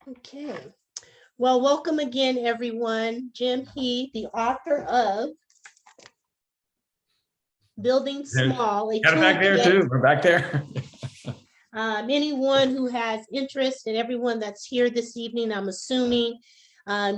Okay. Well, welcome again, everyone. Jim Heid, the author of Building Small, a Got it back there toolkit. too. We're back there. Anyone who has interest and everyone that's here this evening, I'm assuming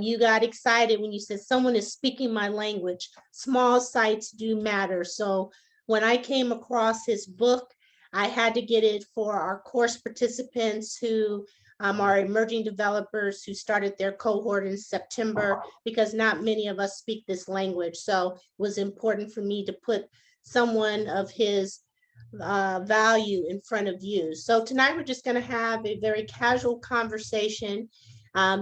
you got excited when you said someone is speaking my language. Small sites do matter. So when I came across his book, I had to get it for our course participants who are emerging developers who started their cohort in September, because not many of us speak this language. So it was important for me to put someone of his value in front of you. So tonight we're just going to have a very casual conversation.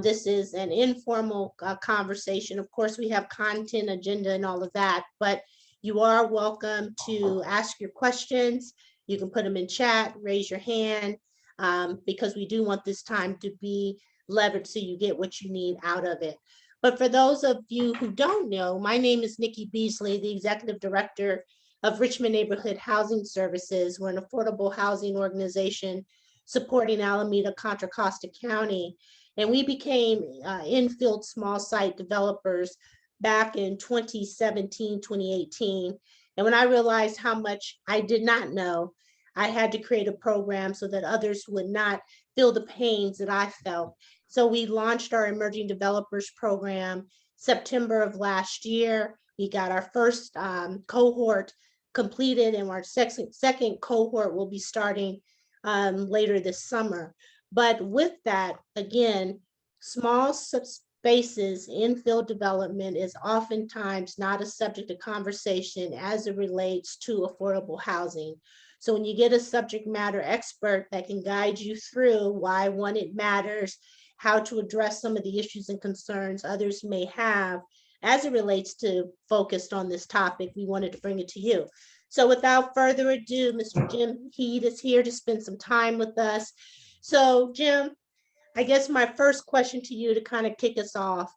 This is an informal conversation. Of course, we have content, agenda, and all of that, but you are welcome to ask your questions. You can put them in chat, raise your hand, because we do want this time to be leveraged so you get what you need out of it. But for those of you who don't know, my name is Nikki Beasley, the Executive Director of Richmond Neighborhood Housing Services. We're an affordable housing organization supporting Alameda, Contra Costa County. And we became infill small site developers back in 2017, 2018. And when I realized how much I did not know, I had to create a program so that others would not feel the pains that I felt. So we launched our Emerging Developers Program September of last year. We got our first cohort completed, and our second cohort will be starting later this summer. But with that, again, small spaces, infill development is oftentimes not a subject of conversation as it relates to affordable housing. So when you get a subject matter expert that can guide you through why, one, it matters, how to address some of the issues and concerns others may have as it relates to focused on this topic, we wanted to bring it to you. So without further ado, Mr. Jim Heid is here to spend some time with us. So Jim, I guess my first question to you to kind of kick us off,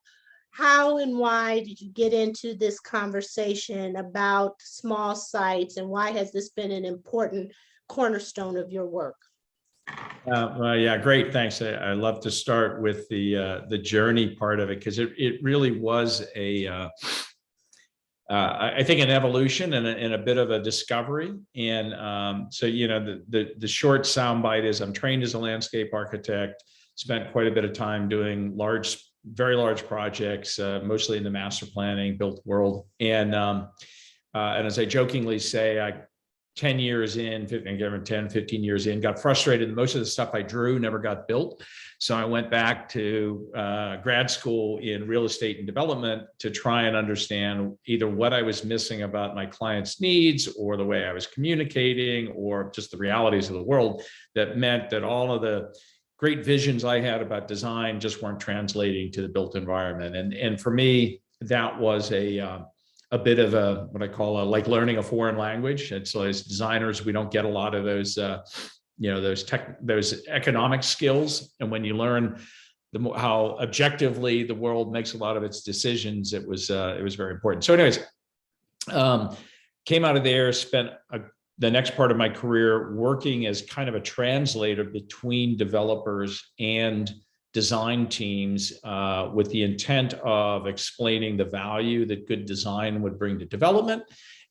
how and why did you get into this conversation about small sites, and why has this been an important cornerstone of your work? Well, yeah, great. Thanks. I love to start with the journey part of it, because it really was I think an evolution and a bit of a discovery. And so, the short soundbite is I'm trained as a landscape architect, spent quite a bit of time doing very large projects, mostly in the master planning, built world. And as I jokingly say, 10 years in, 10, 15 years in, got frustrated. Most of the stuff I drew never got built. So I went back to grad school in real estate and development to try and understand either what I was missing about my clients' needs, or the way I was communicating, or just the realities of the world that meant that all of the great visions I had about design just weren't translating to the built environment. And for me, that was a bit of what I call like learning a foreign language. And so as designers, we don't get a lot of those, those economic skills. And when you learn how objectively the world makes a lot of its decisions, it was very important. So anyways, came out of there, spent the next part of my career working as kind of a translator between developers and design teams, with the intent of explaining the value that good design would bring to development,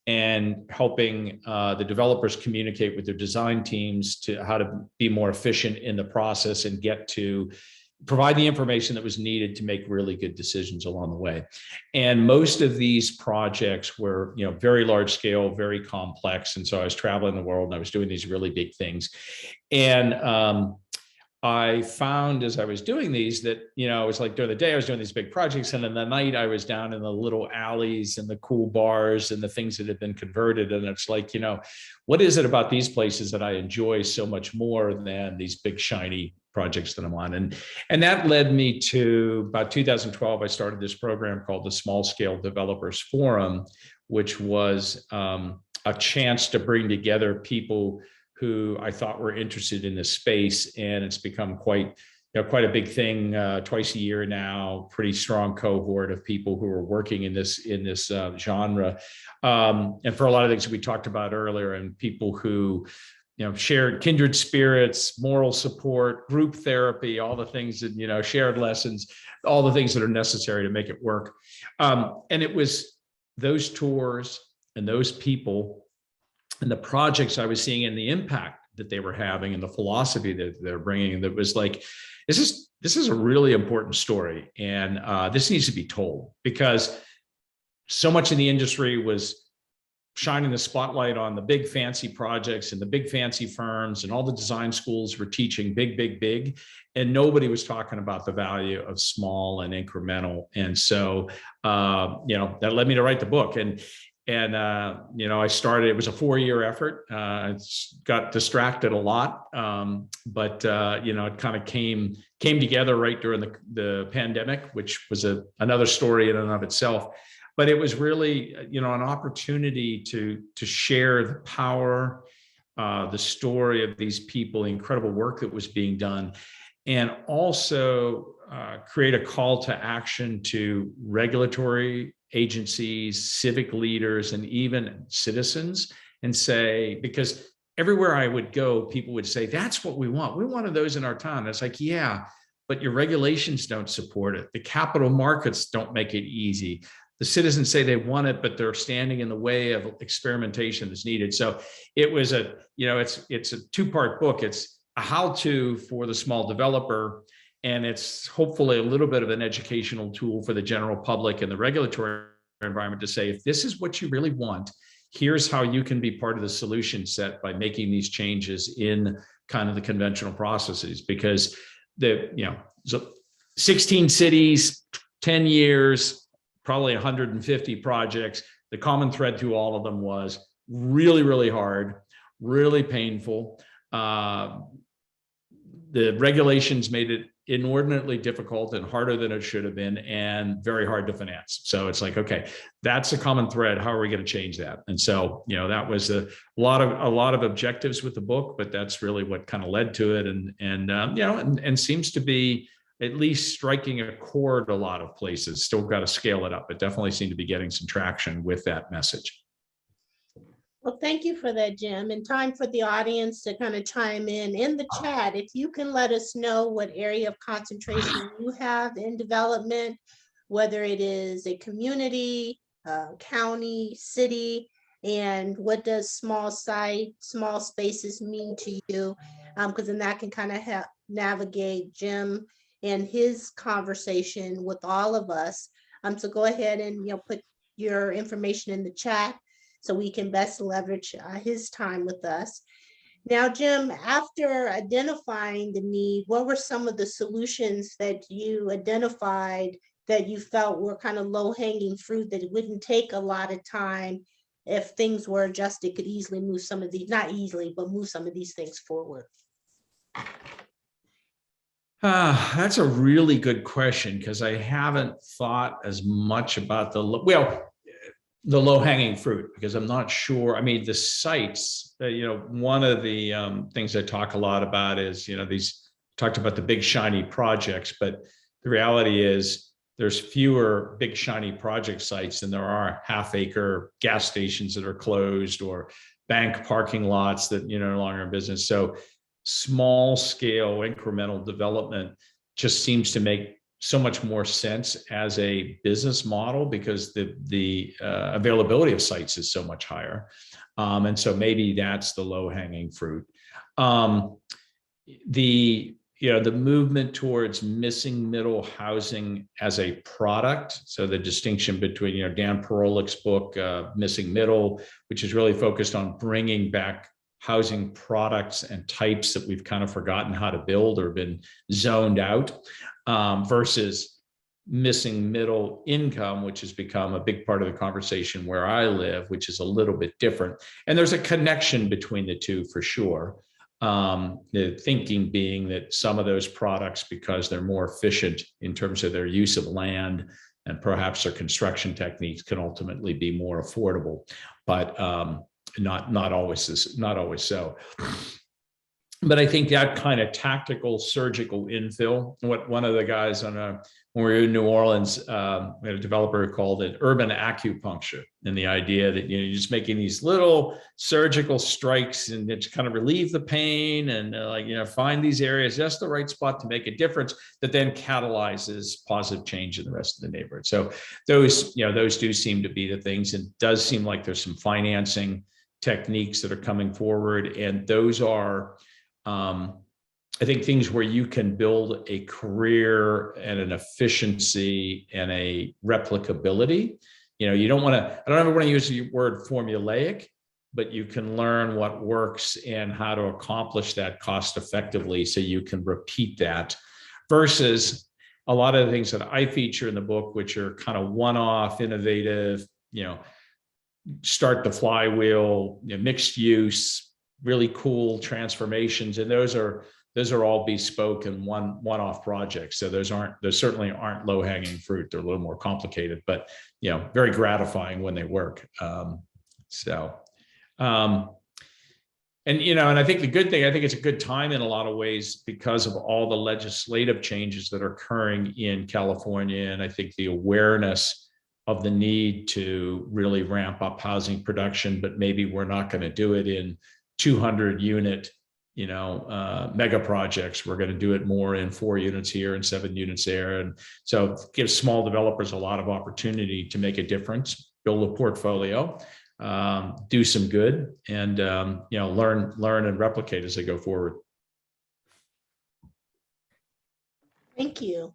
and helping the developers communicate with their design teams to how to be more efficient in the process and get to provide the information that was needed to make really good decisions along the way. And most of these projects were, very large scale, very complex. And so I was traveling the world and I was doing these really big things. And I found as I was doing these that, it was like during the day I was doing these big projects, and in the night I was down in the little alleys and the cool bars and the things that had been converted. And it's like, what is it about these places that I enjoy so much more than these big shiny projects that I'm on? And that led me to about 2012. I started this program called the Small Scale Developers Forum, which was a chance to bring together people who I thought were interested in this space. And it's become quite a big thing, twice a year now, pretty strong cohort of people who are working in this genre. And for a lot of things we talked about earlier, and people who shared kindred spirits, moral support, group therapy, all the things that, shared lessons, all the things that are necessary to make it work. And it was those tours and those people and the projects I was seeing and the impact that they were having and the philosophy that they're bringing that was like, this is a really important story. And this needs to be told, because so much in the industry was shining the spotlight on the big fancy projects and the big fancy firms, and all the design schools were teaching big, big, big. And nobody was talking about the value of small and incremental. And so, that led me to write the book. And I started, it was a 4-year effort. Got distracted a lot. But it kind of came together right during the pandemic, which was another story in and of itself. But it was really, an opportunity to share the power, the story of these people, the incredible work that was being done, and also create a call to action to regulatory agencies, civic leaders, and even citizens, and say, because everywhere I would go, people would say, that's what we want. We wanted those in our town. And it's like, yeah, but your regulations don't support it. The capital markets don't make it easy. The citizens say they want it, but they're standing in the way of experimentation that's needed. So it was it's a 2-part book. It's a how-to for the small developer, and it's hopefully a little bit of an educational tool for the general public and the regulatory environment to say, if this is what you really want, here's how you can be part of the solution set by making these changes in kind of the conventional processes. Because 16 cities, 10 years, probably 150 projects. The common thread through all of them was really, really hard, really painful. The regulations made it inordinately difficult and harder than it should have been, and very hard to finance. So it's like, okay, that's a common thread. How are we going to change that? And so, that was a lot of objectives with the book, but that's really what kind of led to it. And seems to be at least striking a chord a lot of places. Still got to scale it up, but definitely seem to be getting some traction with that message. Well, thank you for that, Jim. And time for the audience to kind of chime in the chat. If you can let us know what area of concentration you have in development, whether it is a community, county, city, and what does small spaces mean to you? Because then that can kind of help navigate Jim and his conversation with all of us. So go ahead and put your information in the chat so we can best leverage his time with us. Now, Jim, after identifying the need, what were some of the solutions that you identified that you felt were kind of low-hanging fruit, that it wouldn't take a lot of time if things were adjusted, could easily move some of these, not easily, but move some of these things forward? That's a really good question, because I haven't thought as much about the low-hanging fruit, because I'm not sure. I mean, the sites, one of the things I talk a lot about is, talked about the big shiny projects, but the reality is there's fewer big shiny project sites than there are half-acre gas stations that are closed or bank parking lots that, no longer in business. So small scale incremental development just seems to make so much more sense as a business model, because the availability of sites is so much higher. And so maybe that's the low-hanging fruit. The movement towards missing middle housing as a product. So the distinction between, Dan Perolich's book, Missing Middle, which is really focused on bringing back housing products and types that we've kind of forgotten how to build or been zoned out, versus missing middle income, which has become a big part of the conversation where I live, which is a little bit different. And there's a connection between the two for sure. The thinking being that some of those products, because they're more efficient in terms of their use of land and perhaps their construction techniques, can ultimately be more affordable, but not always so. but I think that kind of tactical surgical infill, what one of the guys on when we were in New Orleans, we had a developer who called it urban acupuncture, and the idea that you're just making these little surgical strikes and to kind of relieve the pain and find these areas, just the right spot to make a difference that then catalyzes positive change in the rest of the neighborhood. So those do seem to be the things, and it does seem like there's some financing techniques that are coming forward, and those are I think things where you can build a career and an efficiency and a replicability. You don't want to, I don't ever want to use the word formulaic, but you can learn what works and how to accomplish that cost effectively so you can repeat that, versus a lot of the things that I feature in the book, which are kind of one-off, innovative, start the flywheel, mixed use, really cool transformations, and those are all bespoke and one-off projects. So those certainly aren't low-hanging fruit. They're a little more complicated, but very gratifying when they work. And I think the good thing, I think it's a good time in a lot of ways because of all the legislative changes that are occurring in California, and I think the awareness of the need to really ramp up housing production, but maybe we're not going to do it in 200 unit, mega projects. We're going to do it more in 4 units here and 7 units there. And so it gives small developers a lot of opportunity to make a difference, build a portfolio, do some good, and, learn and replicate as they go forward. Thank you.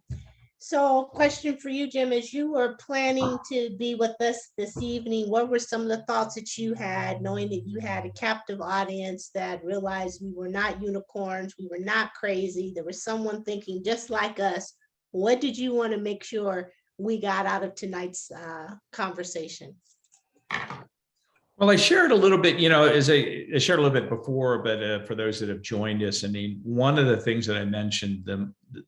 So question for you, Jim, as you were planning to be with us this evening, what were some of the thoughts that you had, knowing that you had a captive audience that realized we were not unicorns, we were not crazy, there was someone thinking just like us? What did you want to make sure we got out of tonight's conversation? Well, I shared a little bit, as I shared a little bit before, but for those that have joined us, I mean, one of the things that I mentioned,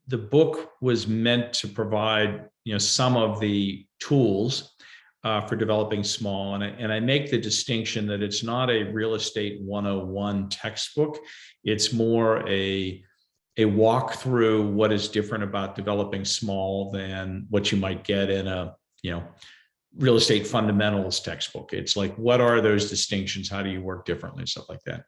the book was meant to provide, some of the tools for developing small. And I make the distinction that it's not a real estate 101 textbook. It's more a walk through what is different about developing small than what you might get in a, real estate fundamentals textbook. It's like, what are those distinctions? How do you work differently? Stuff like that.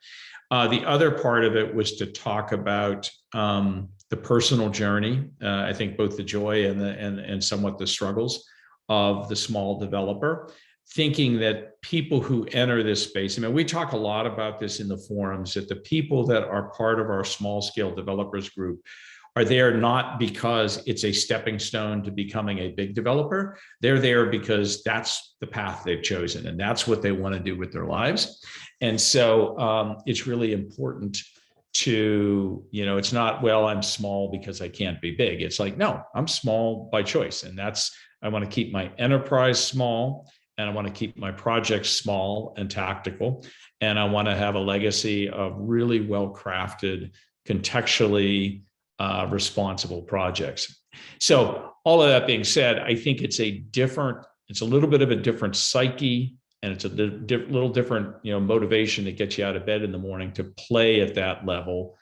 The other part of it was to talk about the personal journey. I think both the joy and somewhat the struggles of the small developer, thinking that people who enter this space, I mean, we talk a lot about this in the forums, that the people that are part of our small scale developers group are there not because it's a stepping stone to becoming a big developer. They're there because that's the path they've chosen and that's what they want to do with their lives. And so it's really important to, it's not, well, I'm small because I can't be big. It's like, no, I'm small by choice. And I want to keep my enterprise small, and I want to keep my projects small and tactical. And I want to have a legacy of really well-crafted, contextually responsible projects. So all of that being said, I think it's a little bit of a different psyche, and it's a little different, motivation that gets you out of bed in the morning to play at that level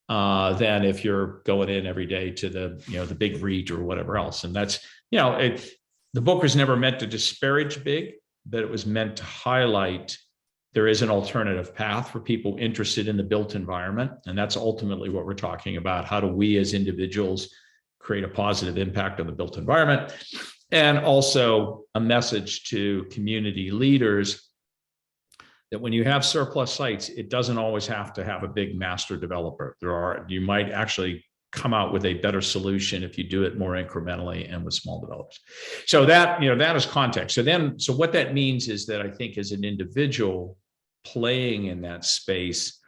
than if you're going in every day to the big REIT or whatever else. And that's, the book was never meant to disparage big, but it was meant to highlight there is an alternative path for people interested in the built environment. And that's ultimately what we're talking about. How do we as individuals create a positive impact on the built environment? And also a message to community leaders that when you have surplus sites, it doesn't always have to have a big master developer. You might actually come out with a better solution if you do it more incrementally and with small developers. So that is context. So what that means is that I think as an individual playing in that space,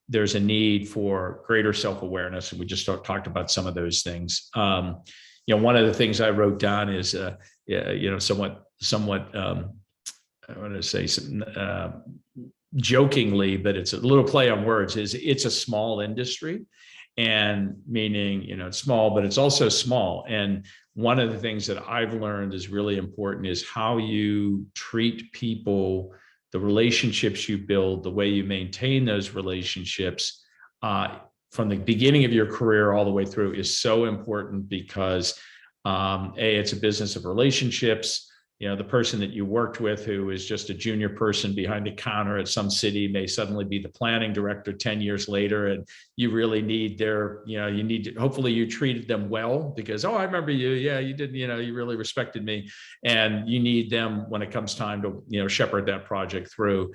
there's a need for greater self-awareness. And we just talked about some of those things. One of the things I wrote down is, somewhat, I want to say jokingly, but it's a little play on words, is it's a small industry. And meaning, it's small, but it's also small. And one of the things that I've learned is really important is how you treat people, the relationships you build, the way you maintain those relationships from the beginning of your career all the way through is so important because it's a business of relationships. You know, the person that you worked with who is just a junior person behind a counter at some city may suddenly be the planning director 10 years later. And you really need their, you know, you need to, hopefully you treated them well because, oh, I remember you. Yeah, you did, you know, you really respected me. And you need them when it comes time to, you know, shepherd that project through.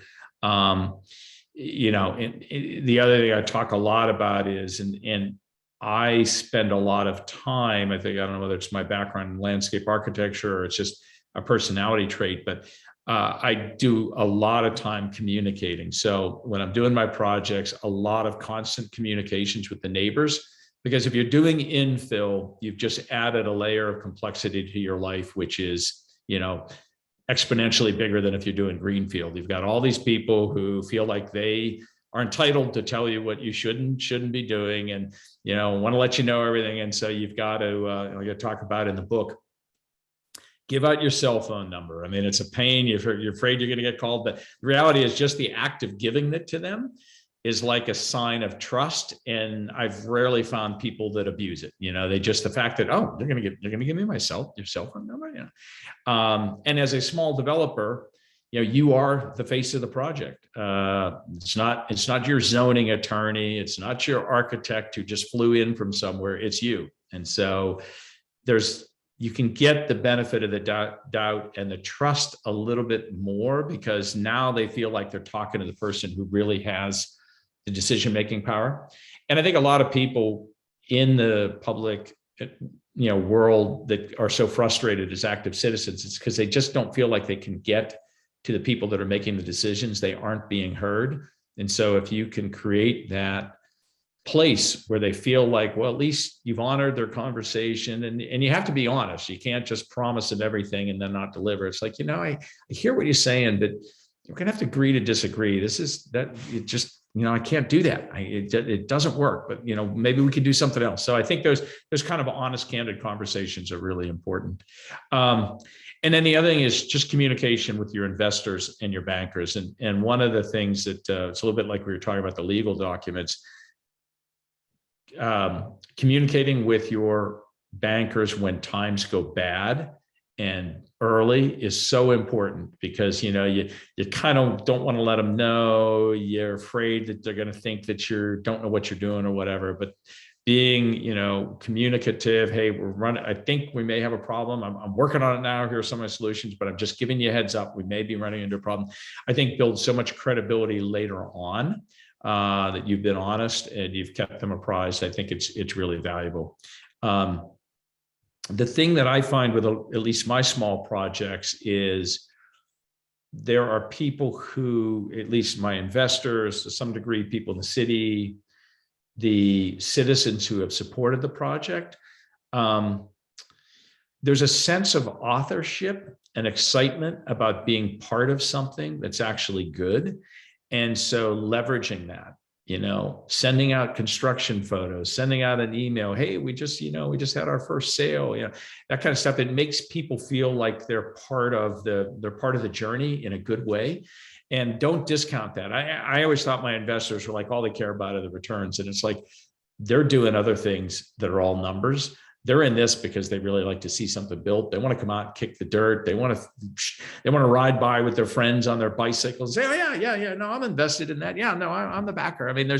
You know, the other thing I talk a lot about is, and I spend a lot of time, I don't know whether it's my background in landscape architecture or it's just a personality trait, but I do a lot of time communicating. So when I'm doing my projects, a lot of constant communications with the neighbors, because if you're doing infill, you've just added a layer of complexity to your life, which is, you know, exponentially bigger than if you're doing greenfield. You've got all these people who feel like they are entitled to tell you what you shouldn't be doing, and you know, want to let you know everything. And so you've got to, I talk about in the book, give out your cell phone number. I mean, it's a pain. You're afraid you're going to get called, but the reality is just the act of giving it to them is like a sign of trust. And I've rarely found people that abuse it. You know, they just, the fact that, oh, you're going to give me your cell phone number. You know? And as a small developer, you know, you are the face of the project. It's not your zoning attorney. It's not your architect who just flew in from somewhere. It's you. And so you can get the benefit of the doubt and the trust a little bit more because now they feel like they're talking to the person who really has the decision-making power. And I think a lot of people in the public, you know, world that are so frustrated as active citizens, it's because they just don't feel like they can get to the people that are making the decisions. They aren't being heard. And so if you can create that place where they feel like, well, at least you've honored their conversation, and you have to be honest. You can't just promise them everything and then not deliver. It's like, you know, I hear what you're saying, but you're gonna have to agree to disagree. It just, you know, I can't do that. It doesn't work, but you know, maybe we can do something else. So I think those kind of honest, candid conversations are really important. And then the other thing is just communication with your investors and your bankers. And one of the things that it's a little bit like we were talking about the legal documents, communicating with your bankers when times go bad and early is so important because, you know, you kind of don't want to let them know. You're afraid that they're going to think that you don't know what you're doing or whatever, but being, you know, communicative. Hey, I think we may have a problem. I'm working on it now. Here are some of my solutions, but I'm just giving you a heads up. We may be running into a problem. I think builds so much credibility later on. That you've been honest and you've kept them apprised. I think it's really valuable. The thing that I find with at least my small projects is there are people who, at least my investors, to some degree, people in the city, the citizens who have supported the project, there's a sense of authorship and excitement about being part of something that's actually good. And so leveraging that, you know, sending out construction photos, sending out an email, hey, we just had our first sale, you know, that kind of stuff. It makes people feel like they're part of the journey in a good way. And don't discount that. I always thought my investors were like, all they care about are the returns. And it's like, they're doing other things that are all numbers. They're in this because they really like to see something built. They want to come out and kick the dirt. They want to ride by with their friends on their bicycles and say, oh yeah, no, I'm invested in that. Yeah, no, I'm the backer. I mean,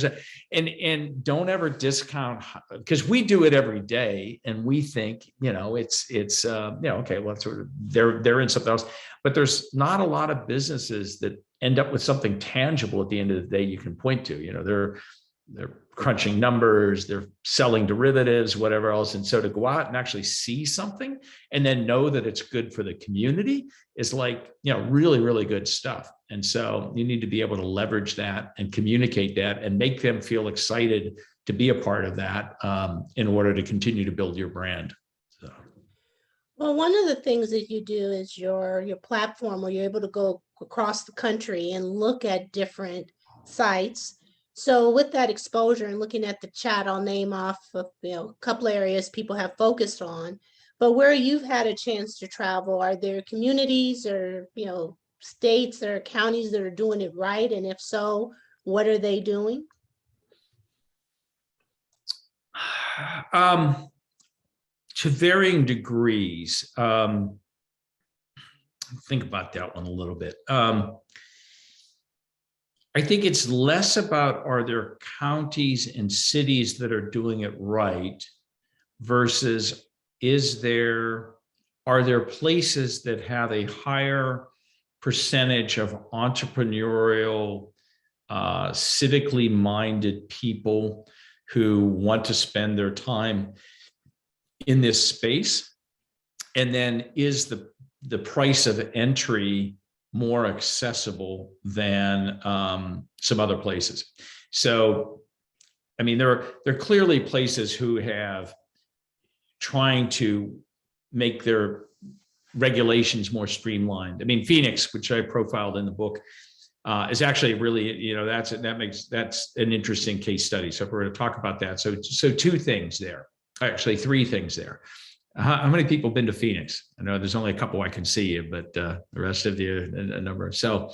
and don't ever discount, because we do it every day and we think, you know, it's okay, well, sort of, they're in something else, but there's not a lot of businesses that end up with something tangible at the end of the day you can point to. You know, they're crunching numbers, they're selling derivatives, whatever else. And so to go out and actually see something and then know that it's good for the community is like, you know, really, really good stuff. And so you need to be able to leverage that and communicate that and make them feel excited to be a part of that in order to continue to build your brand. So. Well, one of the things that you do is your platform where you're able to go across the country and look at different sites. So with that exposure and looking at the chat, I'll name off of, you know, a couple areas people have focused on, but where you've had a chance to travel, are there communities or, you know, states or counties that are doing it right? And if so, what are they doing? To varying degrees. Think about that one a little bit. I think it's less about, are there counties and cities that are doing it right versus are there places that have a higher percentage of entrepreneurial, civically minded people who want to spend their time in this space? And then is the price of entry more accessible than some other places? So, I mean, there are clearly places who have trying to make their regulations more streamlined. I mean, Phoenix, which I profiled in the book, is actually really, that's an interesting case study. So if we're going to talk about that, so two things there, actually three things there. How many people have been to Phoenix? I know there's only a couple I can see, but the rest of you, a number. So,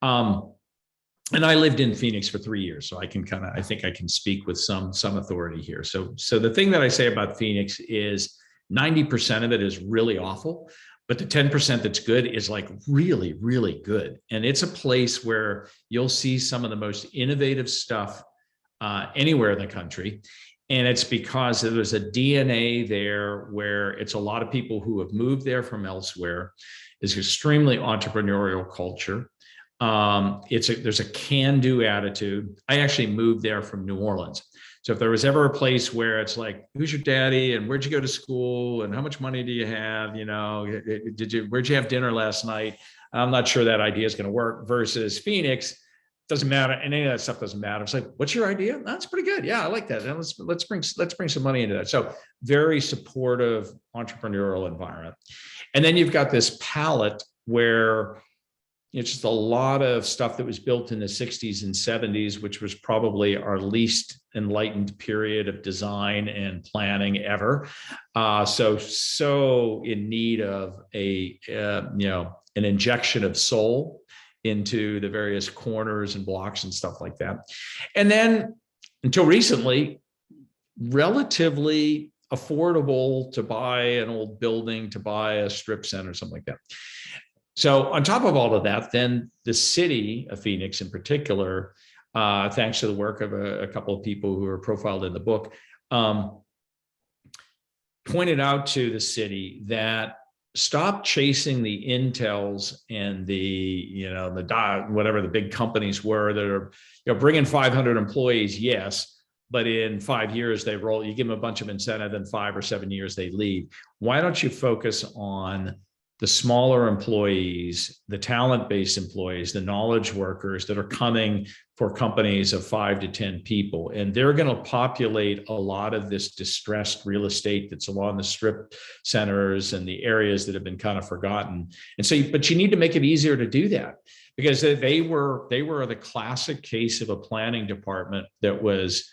and I lived in Phoenix for 3 years, so I think I can speak with some authority here. So the thing that I say about Phoenix is 90% of it is really awful, but the 10% that's good is like really, really good. And it's a place where you'll see some of the most innovative stuff anywhere in the country. And it's because there's a DNA there where it's a lot of people who have moved there from elsewhere. It's extremely entrepreneurial culture. There's a can-do attitude. I actually moved there from New Orleans. So if there was ever a place where it's like, who's your daddy and where'd you go to school and how much money do you have? Where'd you have dinner last night? I'm not sure that idea is going to work. Versus Phoenix, doesn't matter, and any of that stuff doesn't matter. It's like, what's your idea? That's pretty good. Yeah, I like that. And let's bring some money into that. So very supportive entrepreneurial environment. And then you've got this palette where it's just a lot of stuff that was built in the 60s and 70s, which was probably our least enlightened period of design and planning ever. So in need of an injection of soul into the various corners and blocks and stuff like that. And then until recently, relatively affordable to buy an old building, to buy a strip center, something like that. So on top of all of that, then the city of Phoenix in particular, thanks to the work of a couple of people who are profiled in the book, pointed out to the city that stop chasing the Intels and whatever the big companies were that are bringing 500 employees, yes, but in 5 years they roll. You give them a bunch of incentive, in 5 or 7 years they leave. Why don't you focus on the smaller employees, the talent-based employees, the knowledge workers that are coming for companies of 5 to 10 people. And they're going to populate a lot of this distressed real estate that's along the strip centers and the areas that have been kind of forgotten. And so, but you need to make it easier to do that, because they were the classic case of a planning department that was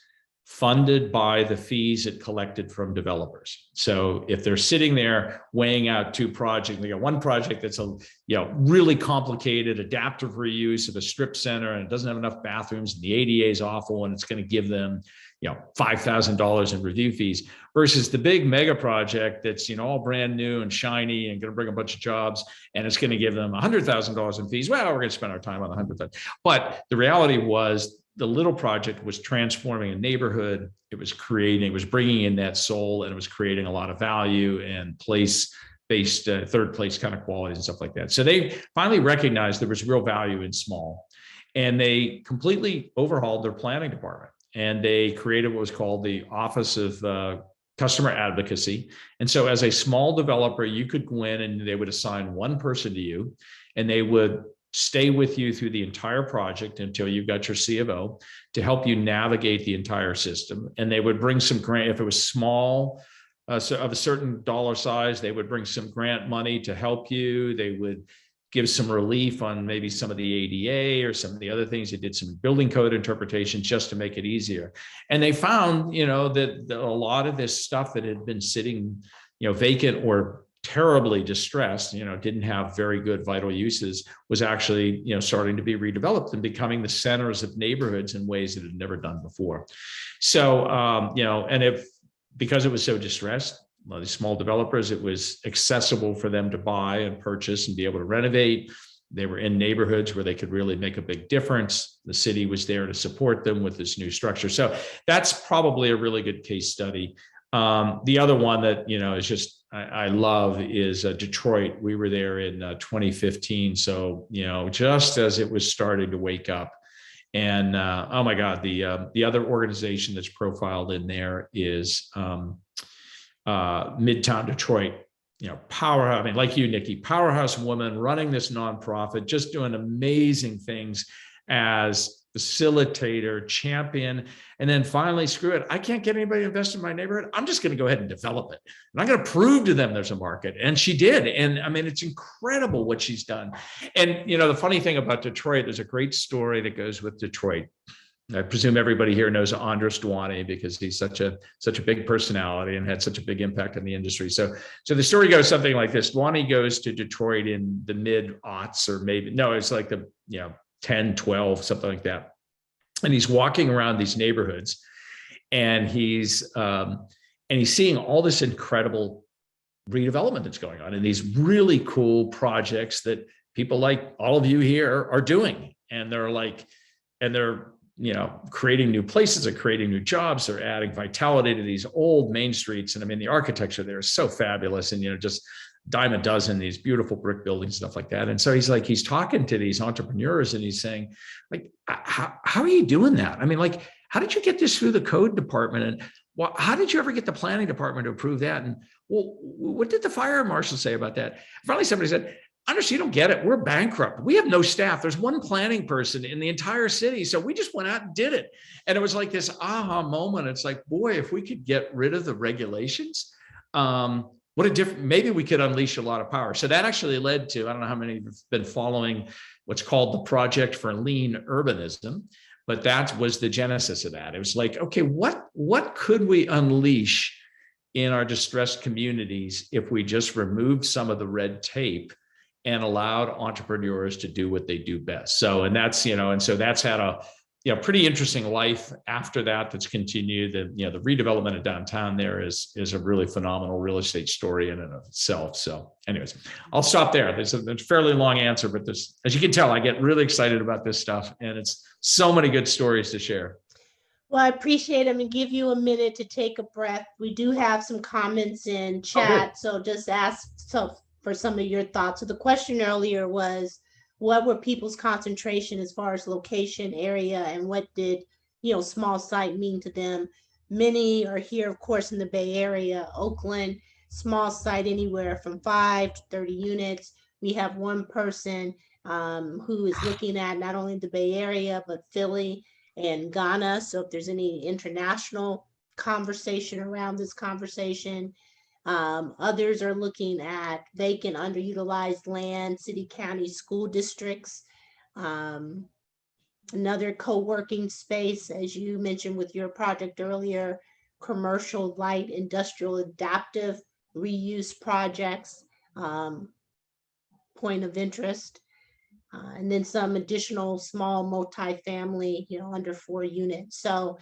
funded by the fees it collected from developers. So if they're sitting there weighing out two projects, they got one project that's really complicated, adaptive reuse of a strip center, and it doesn't have enough bathrooms, and the ADA is awful, and it's going to give them $5,000 in review fees, versus the big mega project that's all brand new and shiny and going to bring a bunch of jobs, and it's going to give them $100,000 in fees. Well, we're going to spend our time on the 100,000. But the reality was, the little project was transforming a neighborhood. It was bringing in that soul, and it was creating a lot of value and place-based third place kind of qualities and stuff like that. So they finally recognized there was real value in small, and they completely overhauled their planning department. And they created what was called the Office of Customer Advocacy. And so as a small developer, you could go in and they would assign one person to you, and they would stay with you through the entire project until you've got your C of O to help you navigate the entire system. And they would bring some grant, if it was small, so of a certain dollar size, they would bring some grant money to help you. They would give some relief on maybe some of the ADA or some of the other things. They did some building code interpretation just to make it easier. And they found, that a lot of this stuff that had been sitting, vacant or terribly distressed, didn't have very good vital uses, was actually, starting to be redeveloped and becoming the centers of neighborhoods in ways that it had never done before. So, and if because it was so distressed, a lot of these small developers, it was accessible for them to buy and purchase and be able to renovate. They were in neighborhoods where they could really make a big difference. The city was there to support them with this new structure. So that's probably a really good case study. The other one that, is just, I love is Detroit. We were there in 2015. So, just as it was starting to wake up. And oh my God, the other organization that's profiled in there is Midtown Detroit. Powerhouse. I mean, like you, Nikki, powerhouse woman running this nonprofit, just doing amazing things as facilitator, champion, and then finally, screw it. I can't get anybody to invest in my neighborhood. I'm just going to go ahead and develop it. And I'm going to prove to them there's a market. And she did. And I mean, it's incredible what she's done. And, the funny thing about Detroit, there's a great story that goes with Detroit. I presume everybody here knows Andres Duane because he's such a big personality and had such a big impact on the industry. So the story goes something like this. Duane goes to Detroit in the mid-aughts, or maybe, no, it's like the, 10, 12, something like that. And he's walking around these neighborhoods and he's seeing all this incredible redevelopment that's going on and these really cool projects that people like all of you here are doing. And they're creating new places, they're creating new jobs, they're adding vitality to these old main streets. And I mean, the architecture there is so fabulous and, just dime a dozen, these beautiful brick buildings, stuff like that. And so he's talking to these entrepreneurs and he's saying, like, how are you doing that? I mean, like, how did you get this through the code department? And how did you ever get the planning department to approve that? And well, what did the fire marshal say about that? Finally, somebody said, Anders, you don't get it. We're bankrupt. We have no staff. There's one planning person in the entire city. So we just went out and did it. And it was like this aha moment. It's like, boy, if we could get rid of the regulations, maybe we could unleash a lot of power. So that actually led to, I don't know how many have been following what's called the Project for Lean Urbanism, but that was the genesis of that. It was like, okay, what could we unleash in our distressed communities if we just removed some of the red tape and allowed entrepreneurs to do what they do best? So, and that's, and so that's had a, pretty interesting life after that. That's continued. The redevelopment of downtown there is a really phenomenal real estate story in and of itself. So anyways, I'll stop there. There's a fairly long answer, but as you can tell, I get really excited about this stuff and it's so many good stories to share. Well, I appreciate it. I'm going to give you a minute to take a breath. We do have some comments in chat. So just ask for some of your thoughts. So the question earlier was, what were people's concentration as far as location, area, and what did, small site mean to them? Many are here, of course, in the Bay Area, Oakland, small site anywhere from 5 to 30 units. We have one person who is looking at not only the Bay Area, but Philly and Ghana. So if there's any international conversation around this conversation, others are looking at vacant, underutilized land, city, county, school districts. Another co-working space, as you mentioned with your project earlier, commercial, light, industrial, adaptive reuse projects, point of interest. And then some additional small multifamily, under 4 units. So,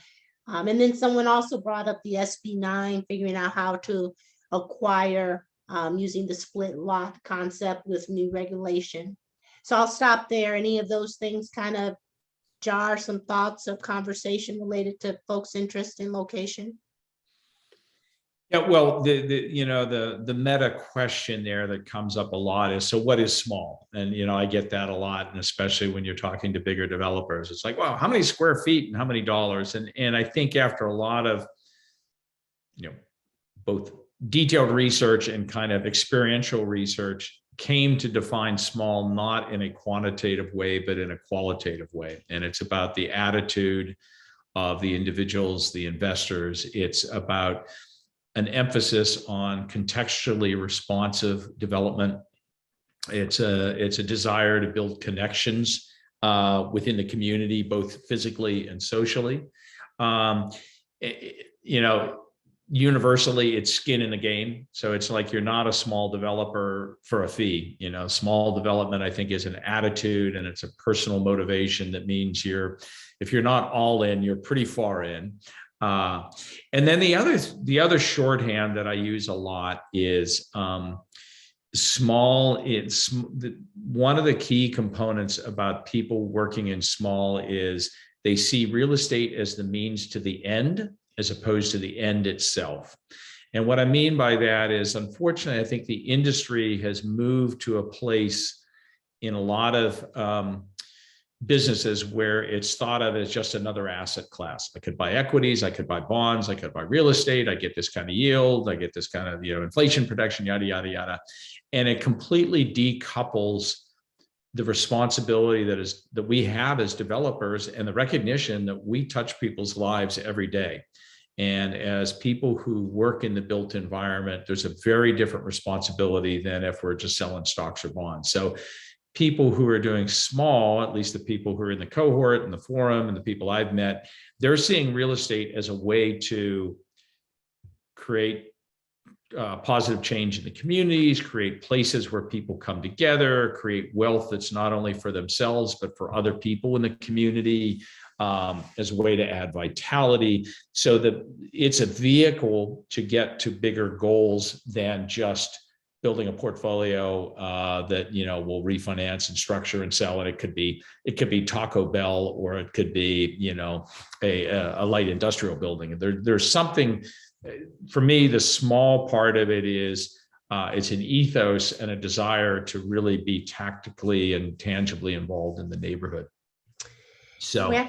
and then someone also brought up the SB9, figuring out how to acquire using the split lot concept with new regulation. So I'll stop there. Any of those things kind of jar some thoughts of conversation related to folks' interest in location? Yeah, well, the meta question there that comes up a lot is, so what is small? And, I get that a lot, and especially when you're talking to bigger developers, it's like, wow, how many square feet and how many dollars? And I think after a lot of, both detailed research and kind of experiential research, came to define small, not in a quantitative way, but in a qualitative way. And it's about the attitude of the individuals, the investors. It's about an emphasis on contextually responsive development. It's a desire to build connections within the community, both physically and socially. Universally, it's skin in the game. So it's like, you're not a small developer for a fee. Small development, I think, is an attitude and it's a personal motivation that means if you're not all in, you're pretty far in. And then the other shorthand that I use a lot is small. It's one of the key components about people working in small is they see real estate as the means to the end as opposed to the end itself. And what I mean by that is, unfortunately, I think the industry has moved to a place in a lot of businesses where it's thought of as just another asset class. I could buy equities, I could buy bonds, I could buy real estate, I get this kind of yield, I get this kind of, inflation protection, yada, yada, yada. And it completely decouples the responsibility that we have as developers and the recognition that we touch people's lives every day. And as people who work in the built environment, there's a very different responsibility than if we're just selling stocks or bonds. So people who are doing small, at least the people who are in the cohort and the forum and the people I've met, they're seeing real estate as a way to create positive change in the communities, create places where people come together, create wealth that's not only for themselves, but for other people in the community, as a way to add vitality, so that it's a vehicle to get to bigger goals than just building a portfolio that will refinance and structure and sell. And it could be Taco Bell, or it could be a light industrial building. There's something. For me, the small part of it is it's an ethos and a desire to really be tactically and tangibly involved in the neighborhood. So,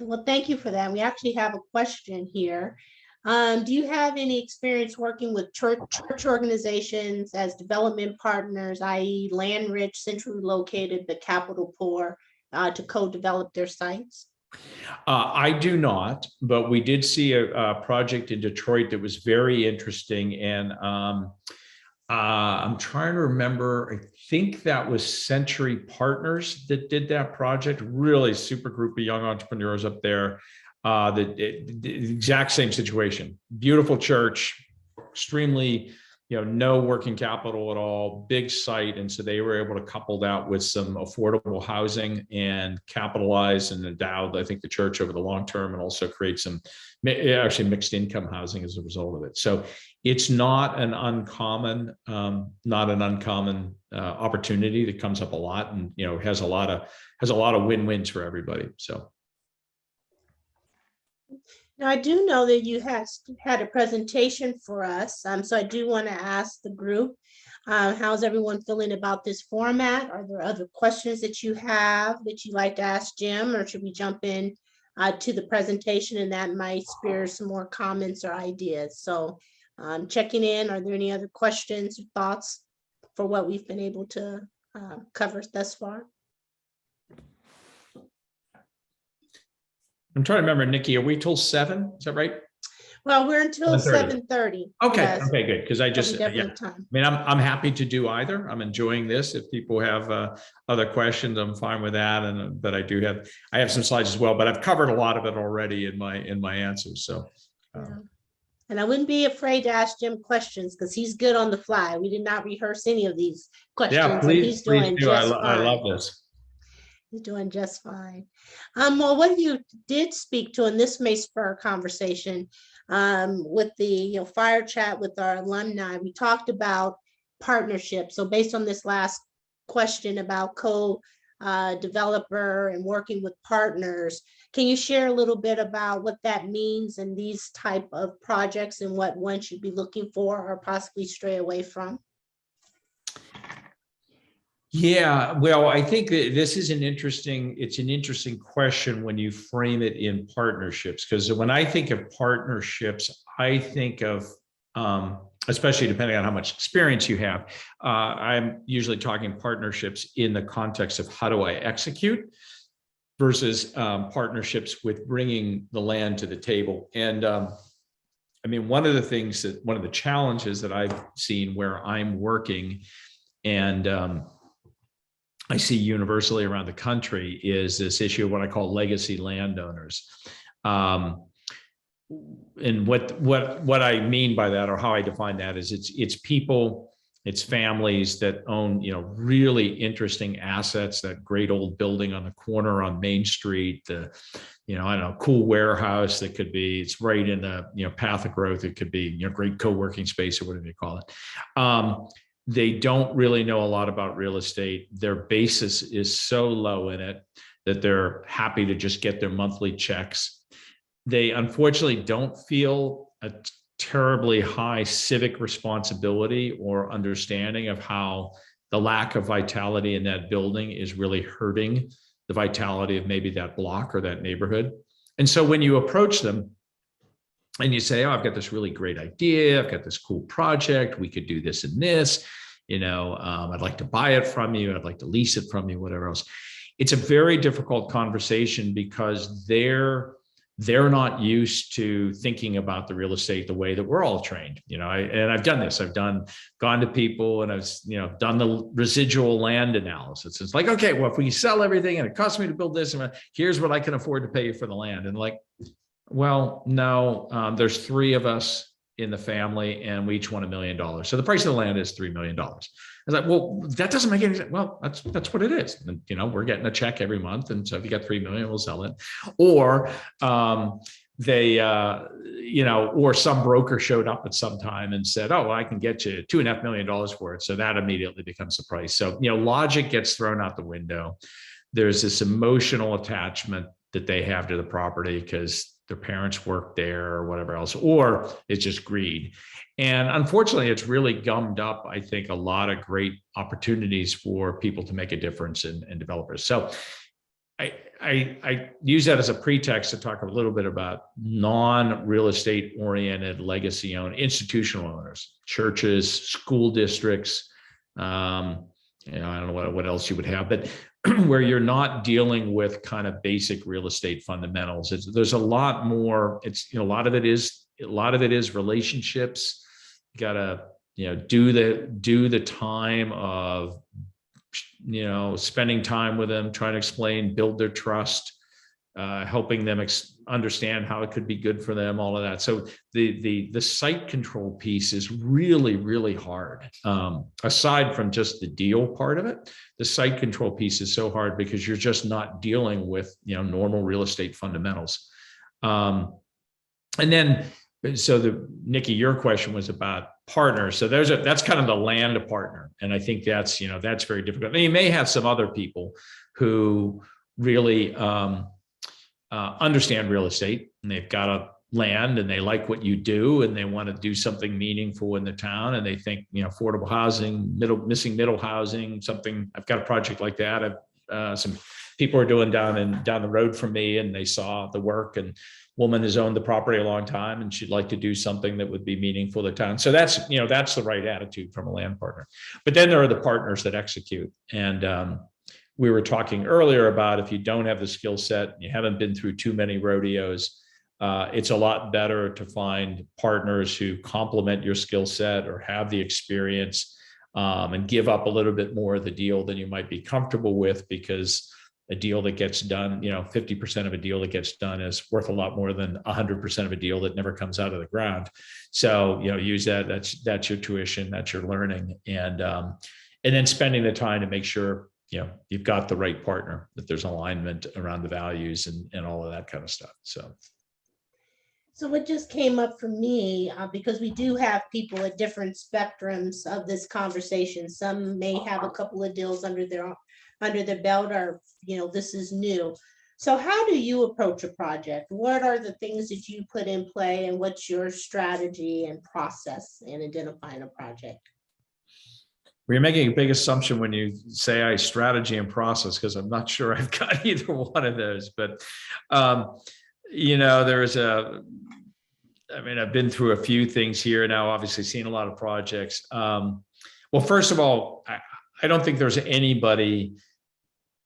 well, thank you for that. We actually have a question here. Do you have any experience working with church organizations as development partners, i.e. land rich, centrally located, but capital poor, to co-develop their sites? I do not, but we did see a project in Detroit that was very interesting. And I'm trying to remember, I think that was Century Partners that did that project. Really super group of young entrepreneurs up there. The exact same situation. Beautiful church, extremely, no working capital at all, big site. And so they were able to couple that with some affordable housing and capitalize and endow, I think, the church over the long term, and also create some actually mixed income housing as a result of it. So it's not an uncommon opportunity that comes up a lot, and has a lot of win-wins for everybody. So. Now, I do know that you had a presentation for us, so I do want to ask the group, how's everyone feeling about this format? Are there other questions that you have that you'd like to ask Jim, or should we jump in to the presentation, and that might spur some more comments or ideas? So checking in, are there any other questions or thoughts for what we've been able to cover thus far? I'm trying to remember, Nikki, are we till 7? Is that right? Well, we're until 7:30. Okay. Yes. Okay, good. Because I mean, I'm happy to do either. I'm enjoying this. If people have other questions, I'm fine with that. And but I have some slides as well, but I've covered a lot of it already in my answers. So. Yeah. And I wouldn't be afraid to ask Jim questions, because he's good on the fly. We did not rehearse any of these questions. Yeah, please do. I love this. He's doing just fine. Well, what you did speak to, and this may spur a conversation with the fire chat with our alumni, we talked about partnerships. So based on this last question about co-developer and working with partners, can you share a little bit about what that means in these type of projects and what one should be looking for or possibly stray away from? Yeah, well, I think that this is an interesting question when you frame it in partnerships, because when I think of partnerships, I think of, especially depending on how much experience you have, I'm usually talking partnerships in the context of how do I execute versus partnerships with bringing the land to the table. And I mean, one of the challenges that I've seen where I'm working, and I see universally around the country, is this issue of what I call legacy landowners. And what I mean by that, or how I define that, is it's people It's families that own, really interesting assets, that great old building on the corner on Main Street, I don't know, cool warehouse that could be, it's right in the, path of growth. It could be, great co-working space or whatever you call it. They don't really know a lot about real estate. Their basis is so low in it that they're happy to just get their monthly checks. They unfortunately don't feel a terribly high civic responsibility or understanding of how the lack of vitality in that building is really hurting the vitality of maybe that block or that neighborhood. And so when you approach them and you say, oh, I've got this really great idea, I've got this cool project, we could do this and this, I'd like to buy it from you, I'd like to lease it from you, whatever else. It's a very difficult conversation because they're not used to thinking about the real estate the way that we're all trained. And I've done this. I've gone to people and I've, done the residual land analysis. It's like, okay, well, if we sell everything and it costs me to build this, here's what I can afford to pay you for the land. And like, well, no, there's 3 of us in the family and we each want $1 million. So the price of the land is $3 million. I was like, well, that doesn't make any sense. Well, that's what it is. And, we're getting a check every month. And so if you got 3 million, we'll sell it. Or or some broker showed up at some time and said, oh, well, I can get you $2.5 million for it. So that immediately becomes the price. So, logic gets thrown out the window. There's this emotional attachment that they have to the property because their parents work there or whatever else, or it's just greed. And unfortunately, it's really gummed up, I think, a lot of great opportunities for people to make a difference in developers. So I use that as a pretext to talk a little bit about non-real estate oriented legacy owned institutional owners, churches, school districts. I don't know what else you would have, but where you're not dealing with kind of basic real estate fundamentals. There's a lot more. It's a lot of it is relationships. You gotta do the time of spending time with them, trying to explain, build their trust, helping them understand how it could be good for them, all of that. So the site control piece is really, really hard. Aside from just the deal part of it, the site control piece is so hard because you're just not dealing with normal real estate fundamentals. And then, Nikki, your question was about partners. So that's kind of the land partner, and I think that's very difficult. And you may have some other people who really understand real estate and they've got a land and they like what you do and they want to do something meaningful in the town and they think affordable housing, missing middle housing, something. I've got a project like that. Some people are doing down the road from me and they saw the work, and woman has owned the property a long time and she'd like to do something that would be meaningful to the town. So that's the right attitude from a land partner. But then there are the partners that execute. And we were talking earlier about if you don't have the skill set, you haven't been through too many rodeos, it's a lot better to find partners who complement your skill set or have the experience, and give up a little bit more of the deal than you might be comfortable with, because a deal that gets done, 50% of a deal that gets done is worth a lot more than 100% of a deal that never comes out of the ground. So, use that. That's your tuition, that's your learning, and then spending the time to make sure you've got the right partner, that there's alignment around the values and all of that kind of stuff. So what just came up for me, because we do have people at different spectrums of this conversation. Some may have a couple of deals under their belt, or this is new. So how do you approach a project? What are the things that you put in play, and what's your strategy and process in identifying a project? You're making a big assumption when you say strategy and process, because I'm not sure I've got either one of those. But I've been through a few things here now, obviously seen a lot of projects. Well, first of all, I don't think there's anybody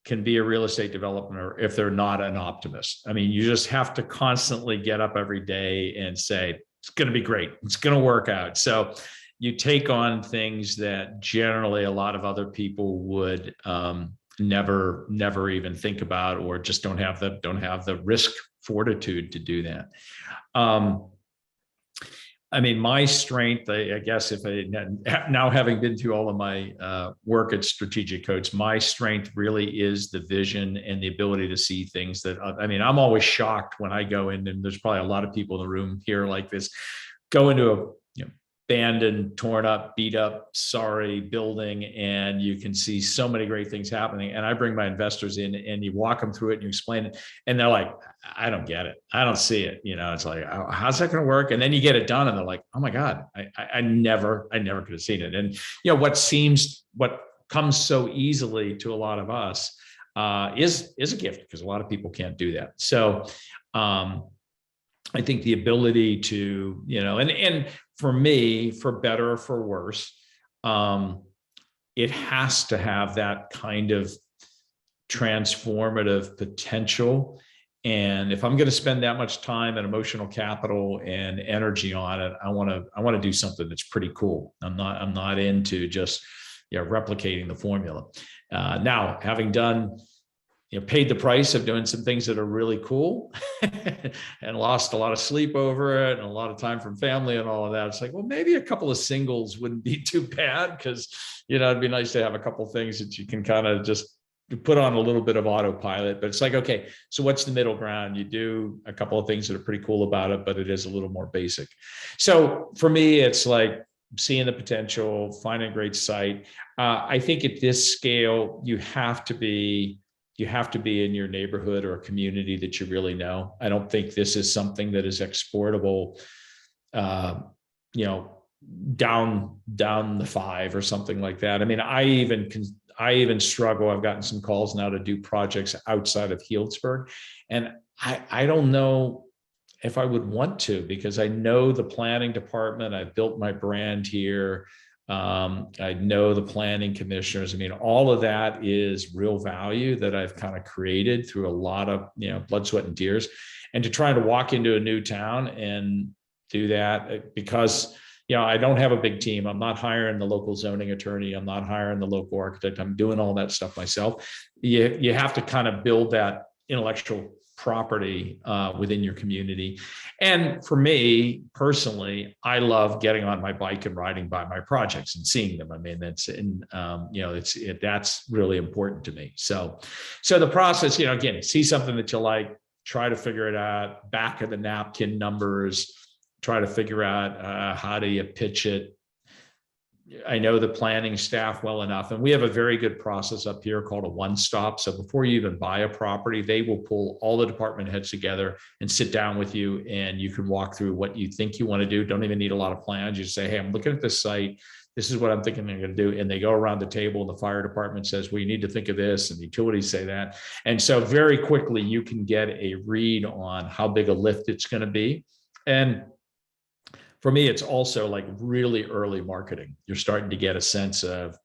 can be a real estate developer if they're not an optimist. I mean, you just have to constantly get up every day and say, it's going to be great, it's going to work out. So you take on things that generally a lot of other people would never even think about, or just don't have the risk fortitude to do that. I mean, my strength, I guess, if I now having been through all of my work at Strategic Coach, my strength really is the vision and the ability to see things that, I mean, I'm always shocked when I go in, and there's probably a lot of people in the room here like this, go into a, you know, abandoned, torn up, beat up, sorry building, and you can see so many great things happening. And I bring my investors in, and you walk them through it and you explain it, and they're like, I don't get it. I don't see it. You know, it's like, how's that going to work? And then you get it done, and they're like, oh my God, I never could have seen it. And you know, what comes so easily to a lot of us is a gift, because a lot of people can't do that. So I think the ability to, you know, and for me, for better or for worse, it has to have that kind of transformative potential. And if I'm going to spend that much time and emotional capital and energy on it, I want to do something that's pretty cool. I'm not into just, you know, replicating the formula. Now, having done, you know, paid the price of doing some things that are really cool and lost a lot of sleep over it and a lot of time from family and all of that. It's like, well, maybe a couple of singles wouldn't be too bad, because, you know, it'd be nice to have a couple of things that you can kind of just put on a little bit of autopilot. But it's like, okay, so what's the middle ground? You do a couple of things that are pretty cool about it, but it is a little more basic. So for me, it's like seeing the potential, finding a great site. I think at this scale, you have to be in your neighborhood or a community that you really know. I don't think this is something that is exportable, you know, down the 5 or something like that. I mean, I even struggle. I've gotten some calls now to do projects outside of Healdsburg, and I don't know if I would want to, because I know the planning department. I've built my brand here. I know the planning commissioners. I mean, all of that is real value that I've kind of created through a lot of, you know, blood, sweat, and tears. And to try to walk into a new town and do that, because, you know, I don't have a big team. I'm not hiring the local zoning attorney. I'm not hiring the local architect. I'm doing all that stuff myself. You have to kind of build that intellectual property within your community. And for me personally, I love getting on my bike and riding by my projects and seeing them. I mean, that's that's really important to me. So the process, you know, again, see something that you like, try to figure it out, back of the napkin numbers, try to figure out how do you pitch it. I know the planning staff well enough, and we have a very good process up here called a one-stop. So before you even buy a property, they will pull all the department heads together and sit down with you, and you can walk through what you think you want to do. Don't even need a lot of plans. You say, hey, I'm looking at this site. This is what I'm thinking I'm going to do. And they go around the table, and the fire department says, well, you need to think of this, and the utilities say that. And so very quickly you can get a read on how big a lift it's going to be. And for me, it's also like really early marketing. You're starting to get a sense of,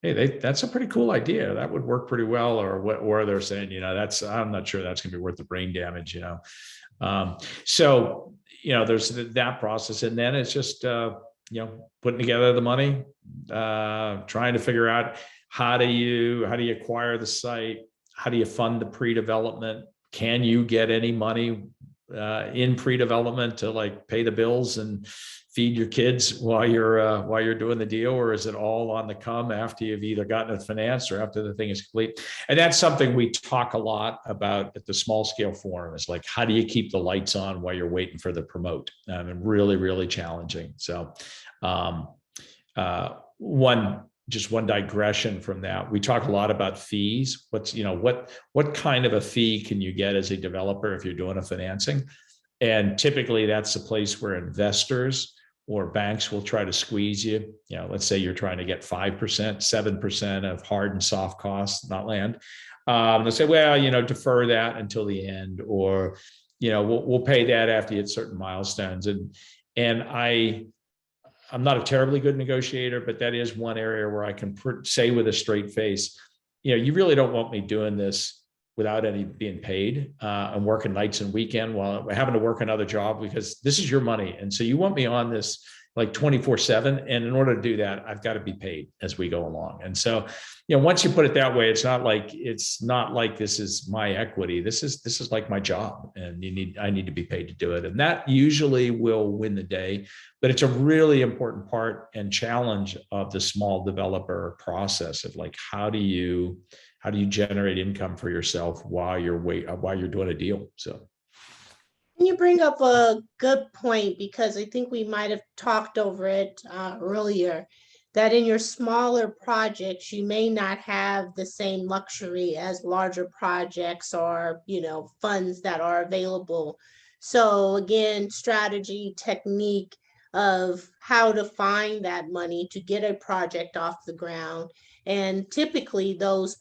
hey, that's a pretty cool idea. That would work pretty well. Or they're saying, you know, I'm not sure that's going to be worth the brain damage, you know. So, you know, there's that process. And then it's just, you know, putting together the money, trying to figure out how do you acquire the site? How do you fund the pre-development? Can you get any money in pre-development to like pay the bills and feed your kids while you're doing the deal, or is it all on the come after you've either gotten it financed or after the thing is complete? And that's something we talk a lot about at the small scale forum, is like, how do you keep the lights on while you're waiting for the promote? And really, really challenging. So one digression from that, we talk a lot about fees. What kind of a fee can you get as a developer if you're doing a financing? And typically that's a place where investors or banks will try to squeeze you. You know, let's say you're trying to get 5%, 7% of hard and soft costs, not land. They'll say, well, you know, defer that until the end, or, you know, we'll pay that after you hit certain milestones. And I'm not a terribly good negotiator, but that is one area where I can say with a straight face, you know, you really don't want me doing this without any being paid and working nights and weekend while having to work another job, because this is your money. And so you want me on this, like 24/7. And in order to do that, I've got to be paid as we go along. And so, once you put it that way, it's not like this is my equity. This is like my job, and I need to be paid to do it. And that usually will win the day, but it's a really important part and challenge of the small developer process of like, how do you generate income for yourself while you're doing a deal? So. You bring up a good point, because I think we might have talked over it earlier, that in your smaller projects, you may not have the same luxury as larger projects or, funds that are available. So again, strategy, technique of how to find that money to get a project off the ground. And typically those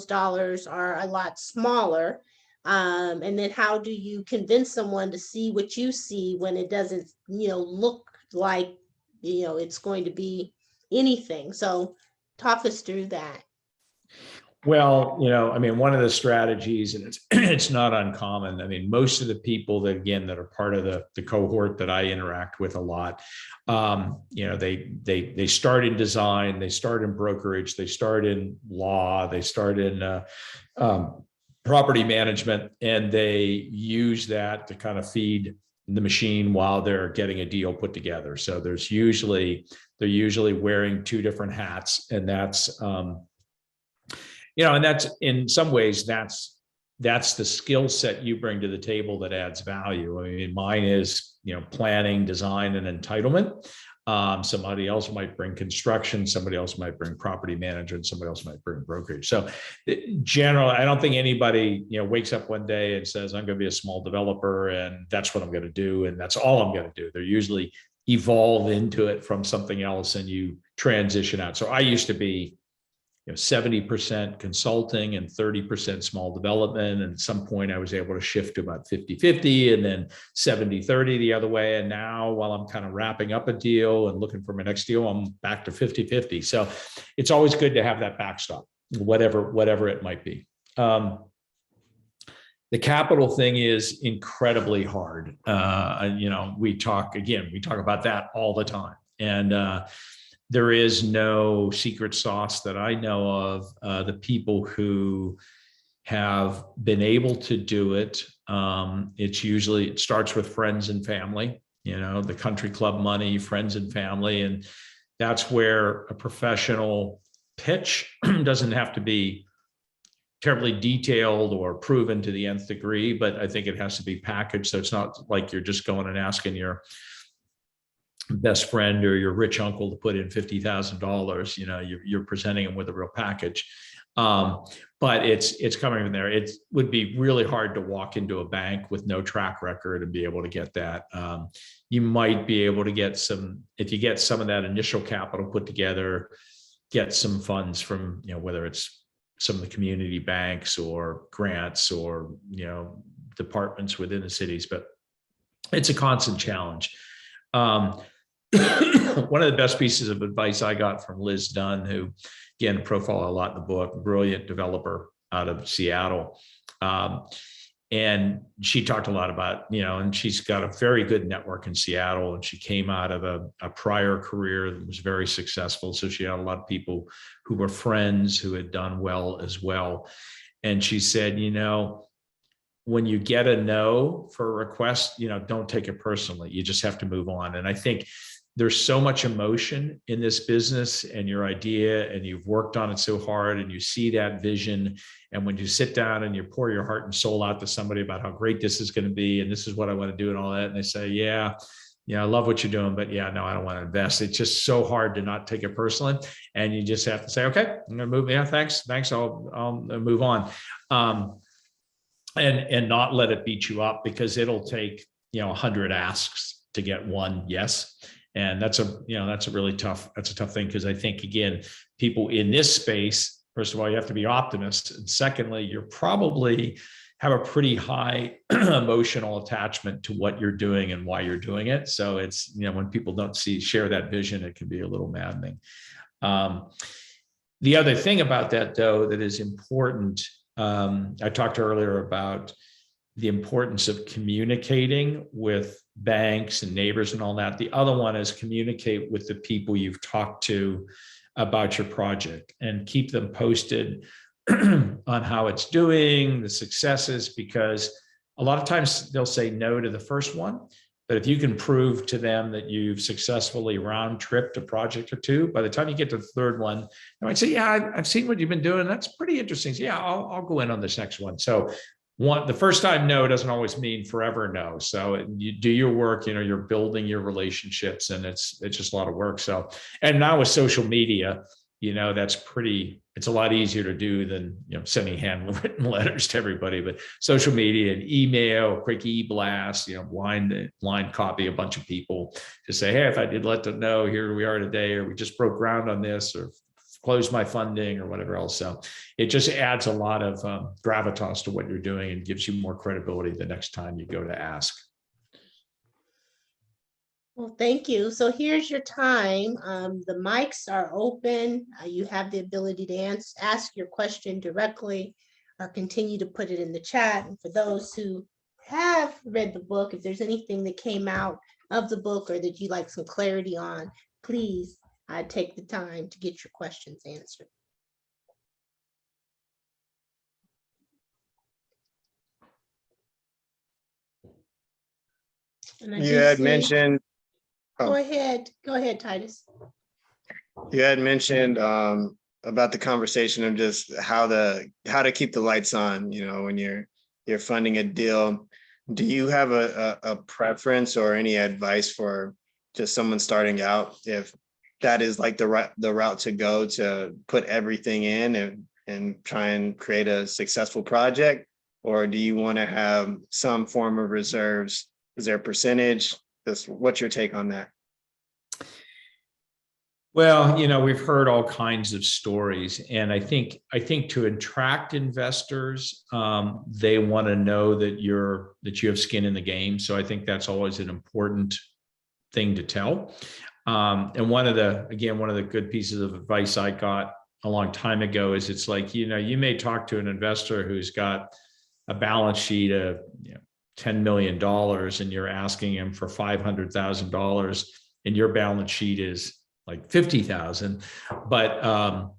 dollars are a lot smaller. And then how do you convince someone to see what you see when it doesn't, look like, it's going to be anything? So talk us through that. Well, one of the strategies, and it's not uncommon. I mean, most of the people that are part of the cohort that I interact with a lot, they start in design, they start in brokerage, they start in law, they start in property management, and they use that to kind of feed the machine while they're getting a deal put together. So they're usually wearing two different hats, and that's and that's, in some ways, that's the skill set you bring to the table that adds value. I mean, mine is planning, design, and entitlement. Somebody else might bring construction, somebody else might bring property management, somebody else might bring brokerage. So generally, I don't think anybody wakes up one day and says, I'm going to be a small developer and that's what I'm going to do and that's all I'm going to do. They're usually evolve into it from something else and you transition out. So I used to be 70% consulting and 30% small development. And at some point I was able to shift to about 50-50 and then 70-30 the other way. And now, while I'm kind of wrapping up a deal and looking for my next deal, I'm back to 50-50. So it's always good to have that backstop, whatever it might be. The capital thing is incredibly hard. We talk about that all the time. And there is no secret sauce that I know of. The people who have been able to do it, it starts with friends and family, the country club money, friends and family. And that's where a professional pitch doesn't have to be terribly detailed or proven to the nth degree, but I think it has to be packaged. So it's not like you're just going and asking your best friend or your rich uncle to put in $50,000. You're presenting them with a real package, but it's coming from there. It would be really hard to walk into a bank with no track record and be able to get that. You might be able to get if you get some of that initial capital put together, get some funds from whether it's some of the community banks or grants or departments within the cities, but it's a constant challenge. One of the best pieces of advice I got from Liz Dunn, who again profile a lot in the book, brilliant developer out of Seattle. And she talked a lot about, and she's got a very good network in Seattle, and she came out of a prior career that was very successful. So she had a lot of people who were friends who had done well as well. And she said, when you get a no for a request, don't take it personally. You just have to move on. And I think there's so much emotion in this business and your idea, and you've worked on it so hard and you see that vision. And when you sit down and you pour your heart and soul out to somebody about how great this is going to be, and this is what I want to do and all that, and they say, yeah, I love what you're doing, but yeah, no, I don't want to invest. It's just so hard to not take it personally. And you just have to say, okay, I'm going to move. Yeah, thanks. I'll move on. And not let it beat you up, because it'll take 100 asks to get one yes. And that's a really tough thing, because I think, again, people in this space, first of all, you have to be optimists, and secondly, you're probably have a pretty high emotional attachment to what you're doing and why you're doing it. So it's, when people don't share that vision, it can be a little maddening. The other thing about that, though, that is important, I talked earlier about the importance of communicating with banks and neighbors and all that. The other one is communicate with the people you've talked to about your project and keep them posted on how it's doing, the successes, because a lot of times they'll say no to the first one. But if you can prove to them that you've successfully round tripped a project or two, by the time you get to the third one, they might say, yeah, I've seen what you've been doing. That's pretty interesting. So yeah, I'll go in on this next one. So the first time no doesn't always mean forever no. So you do your work, you're building your relationships, and it's just a lot of work. So, and now with social media, it's a lot easier to do than, sending handwritten letters to everybody, but social media and email, quick e-blast, blind copy a bunch of people to say, hey, if I did let them know, here we are today, or we just broke ground on this, or close my funding, or whatever else. So it just adds a lot of gravitas to what you're doing and gives you more credibility the next time you go to ask. Well, thank you. So here's your time. The mics are open. You have the ability to ask your question directly or continue to put it in the chat. And for those who have read the book, if there's anything that came out of the book or that you'd like some clarity on, please take the time to get your questions answered. You had mentioned. Go ahead, Titus. You had mentioned about the conversation of just how to keep the lights on, when you're funding a deal. Do you have a preference or any advice for just someone starting out, if that is like the route to go, to put everything in and try and create a successful project? Or do you want to have some form of reserves? Is there a percentage? What's your take on that? Well, we've heard all kinds of stories, and I think to attract investors, they want to know that you have skin in the game. So I think that's always an important thing to tell. And one of the good pieces of advice I got a long time ago is, it's like, you may talk to an investor who's got a balance sheet of $10 million, and you're asking him for $500,000, and your balance sheet is like 50,000. But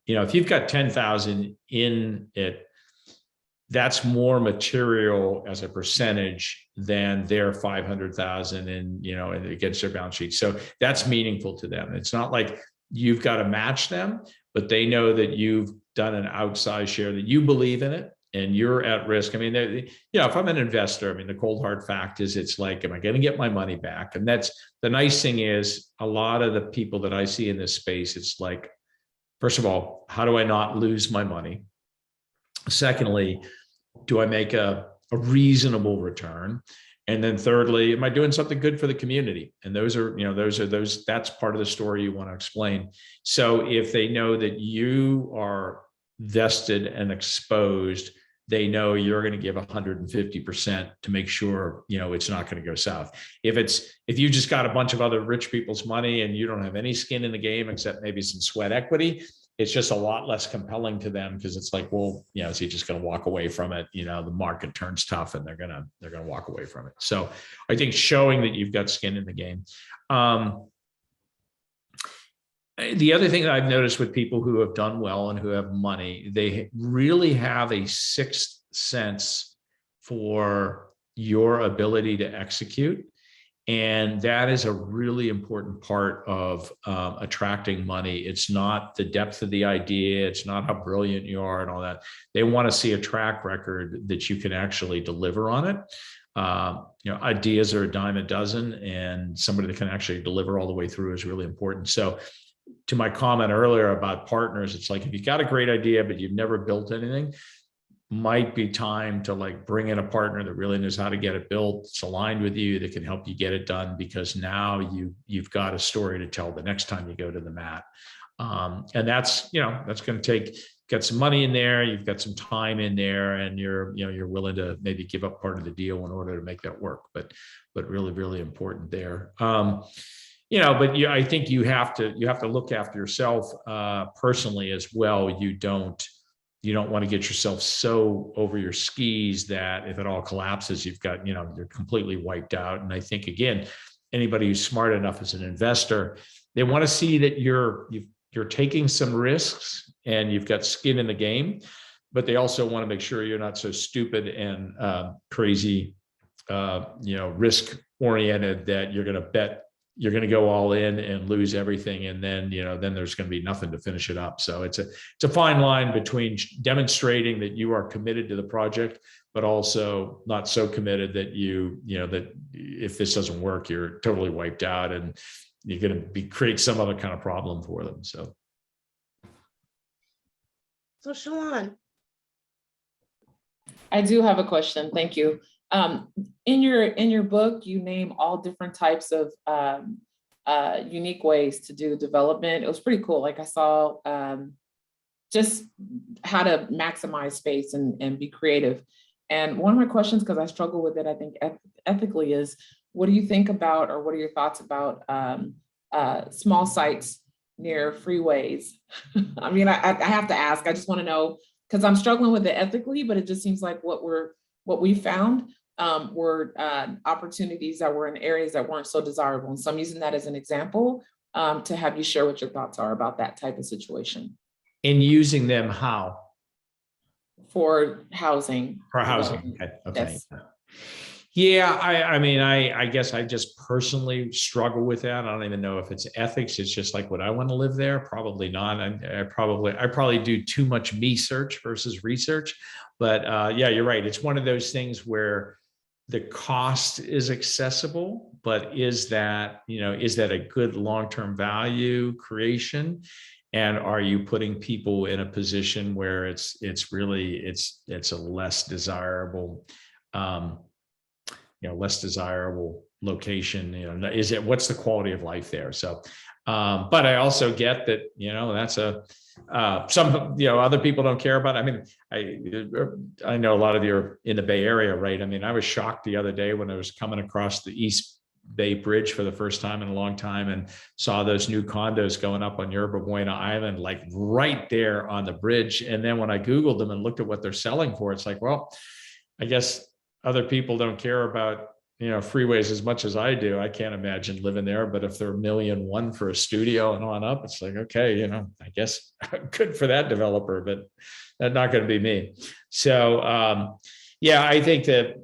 if you've got 10,000 in it, that's more material as a percentage than their 500,000 and against their balance sheet. So that's meaningful to them. It's not like you've got to match them, but they know that you've done an outsized share, that you believe in it, and you're at risk. I mean, if I'm an investor, the cold hard fact is, it's like, am I going to get my money back? And that's the nice thing is, a lot of the people that I see in this space, it's like, first of all, how do I not lose my money? Secondly, do I make a reasonable return? And then thirdly, am I doing something good for the community? And that's part of the story you want to explain. So if they know that you are vested and exposed, they know you're going to give 150% to make sure, it's not going to go south. If you just got a bunch of other rich people's money and you don't have any skin in the game except maybe some sweat equity, it's just a lot less compelling to them, because it's like, well, is he just going to walk away from it? The market turns tough and they're going to walk away from it. So I think showing that you've got skin in the game. The other thing that I've noticed with people who have done well and who have money, they really have a sixth sense for your ability to execute. And that is a really important part of attracting money. It's not the depth of the idea. It's not how brilliant you are and all that. They want to see a track record that you can actually deliver on it. Ideas are a dime a dozen, and somebody that can actually deliver all the way through is really important. So to my comment earlier about partners, it's like, if you've got a great idea, but you've never built anything, might be time to bring in a partner that really knows how to get it built. It's aligned with you, that can help you get it done, because now you've got a story to tell the next time you go to the mat. And that's going to get some money in there. You've got some time in there, and you're willing to maybe give up part of the deal in order to make that work. But really, really important there. I think you have to look after yourself personally as well. You don't you don't want to get yourself so over your skis that if it all collapses, you've got, you're completely wiped out. And I think, again, anybody who's smart enough as an investor, they want to see that you're taking some risks and you've got skin in the game, but they also want to make sure you're not so stupid and crazy, risk oriented that you're going to go all in and lose everything. And then, then there's going to be nothing to finish it up. So it's a fine line between demonstrating that you are committed to the project, but also not so committed that that if this doesn't work, you're totally wiped out and you're going to create some other kind of problem for them. So Shalon. I do have a question. Thank you. In your book, you name all different types of unique ways to do development. It was pretty cool. Like I saw just how to maximize space and be creative. And one of my questions, because I struggle with it, I think ethically, is what do you think about, or what are your thoughts about small sites near freeways? I mean, I have to ask. I just want to know, because I'm struggling with it ethically, but it just seems like what we found were opportunities that were in areas that weren't so desirable. And so I'm using that as an example to have you share what your thoughts are about that type of situation. in using them how? For housing. For housing. Okay. Yes. Yeah, I mean, I guess I just personally struggle with that. I don't even know if it's ethics. It's just like, would I want to live there? Probably not. I probably do too much me search versus research. But yeah, you're right. It's one of those things where the cost is accessible, but is that a good long-term value creation? And are you putting people in a position where it's a less desirable, less desirable location? What's the quality of life there? So, but I also get that, that's some, other people don't care about it. I mean, I know a lot of you are in the Bay Area, right? I mean, I was shocked the other day when I was coming across the East Bay Bridge for the first time in a long time and saw those new condos going up on Yerba Buena Island, like right there on the bridge. And then when I Googled them and looked at what they're selling for, it's like, well, I guess other people don't care about, freeways as much as I do. I can't imagine living there, but if they're $1.1 million for a studio and on up, it's like, okay, I guess good for that developer, but that's not going to be me. So, yeah, I think that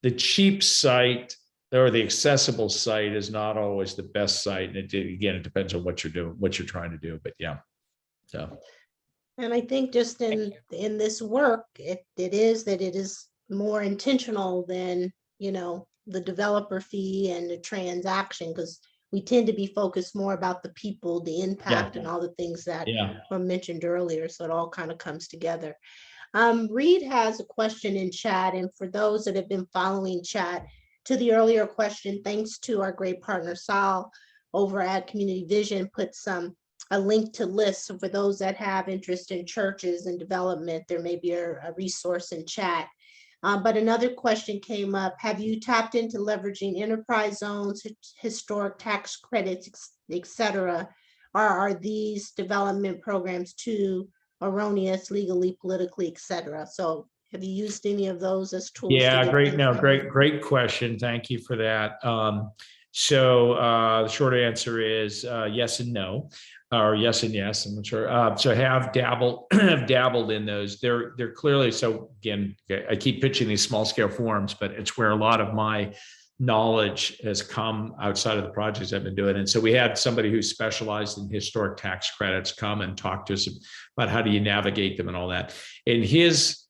the cheap site or the accessible site is not always the best site. And it depends on what you're doing, what you're trying to do, but yeah. So. And I think just in this work, it is more intentional than, the developer fee and the transaction, because we tend to be focused more about the people, the impact, and all the things that were mentioned earlier. So it all kind of comes together. Reed has a question in chat, and for those that have been following chat, to the earlier question, thanks to our great partner Sal over at Community Vision, put a link to lists. So for those that have interest in churches and development, there may be a resource in chat. But another question came up: have you tapped into leveraging enterprise zones, historic tax credits, etc.? Or are these development programs too erroneous legally, politically, etc.? So have you used any of those as tools? Yeah, great question. Thank you for that. So the short answer is yes and no, or yes and yes. I'm not sure. So have dabbled in those. They're clearly, so again, I keep pitching these small scale forums, but it's where a lot of my knowledge has come outside of the projects I've been doing. And so we had somebody who specialized in historic tax credits come and talk to us about how do you navigate them and all that. And his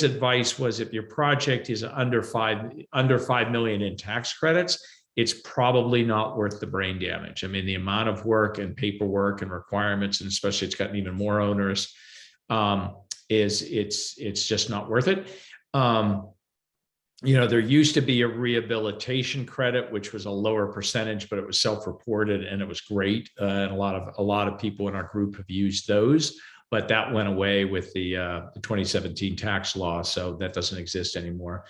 advice was, if your project is under 5 million in tax credits, it's probably not worth the brain damage. I mean, the amount of work and paperwork and requirements, and especially it's gotten even more onerous, it's just not worth it. There used to be a rehabilitation credit, which was a lower percentage, but it was self-reported and it was great. And a lot of people in our group have used those, but that went away with the 2017 tax law. So that doesn't exist anymore.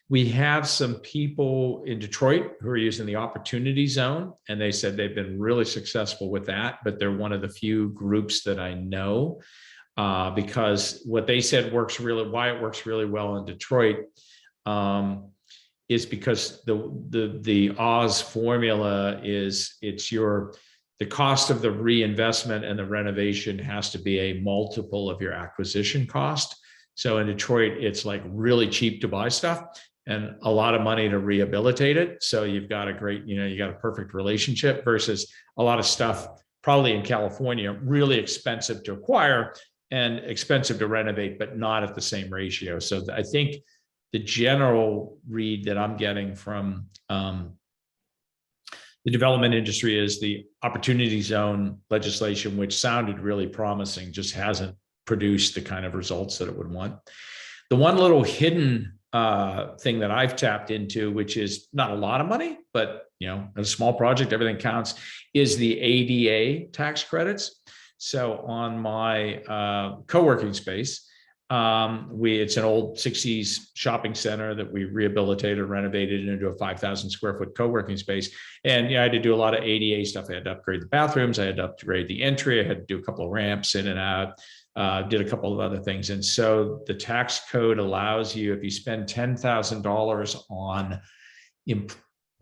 We have some people in Detroit who are using the opportunity zone, and they said they've been really successful with that, but they're one of the few groups that I know, because what they said why it works really well in Detroit, is because the Oz formula is the cost of the reinvestment and the renovation has to be a multiple of your acquisition cost. So in Detroit, it's like really cheap to buy stuff and a lot of money to rehabilitate it. So you've got you got a perfect relationship, versus a lot of stuff probably in California, really expensive to acquire and expensive to renovate, but not at the same ratio. So I think the general read that I'm getting from the development industry is the opportunity zone legislation, which sounded really promising, just hasn't produced the kind of results that it would want. The one little hidden thing that I've tapped into, which is not a lot of money, but a small project, everything counts, is the ADA tax credits. So on my co-working space, it's an old 60s shopping center that we rehabilitated, renovated into a 5,000 square foot co-working space. And I had to do a lot of ADA stuff. I had to upgrade the bathrooms. I had to upgrade the entry. I had to do a couple of ramps in and out, did a couple of other things. And so the tax code allows you, if you spend $10,000 on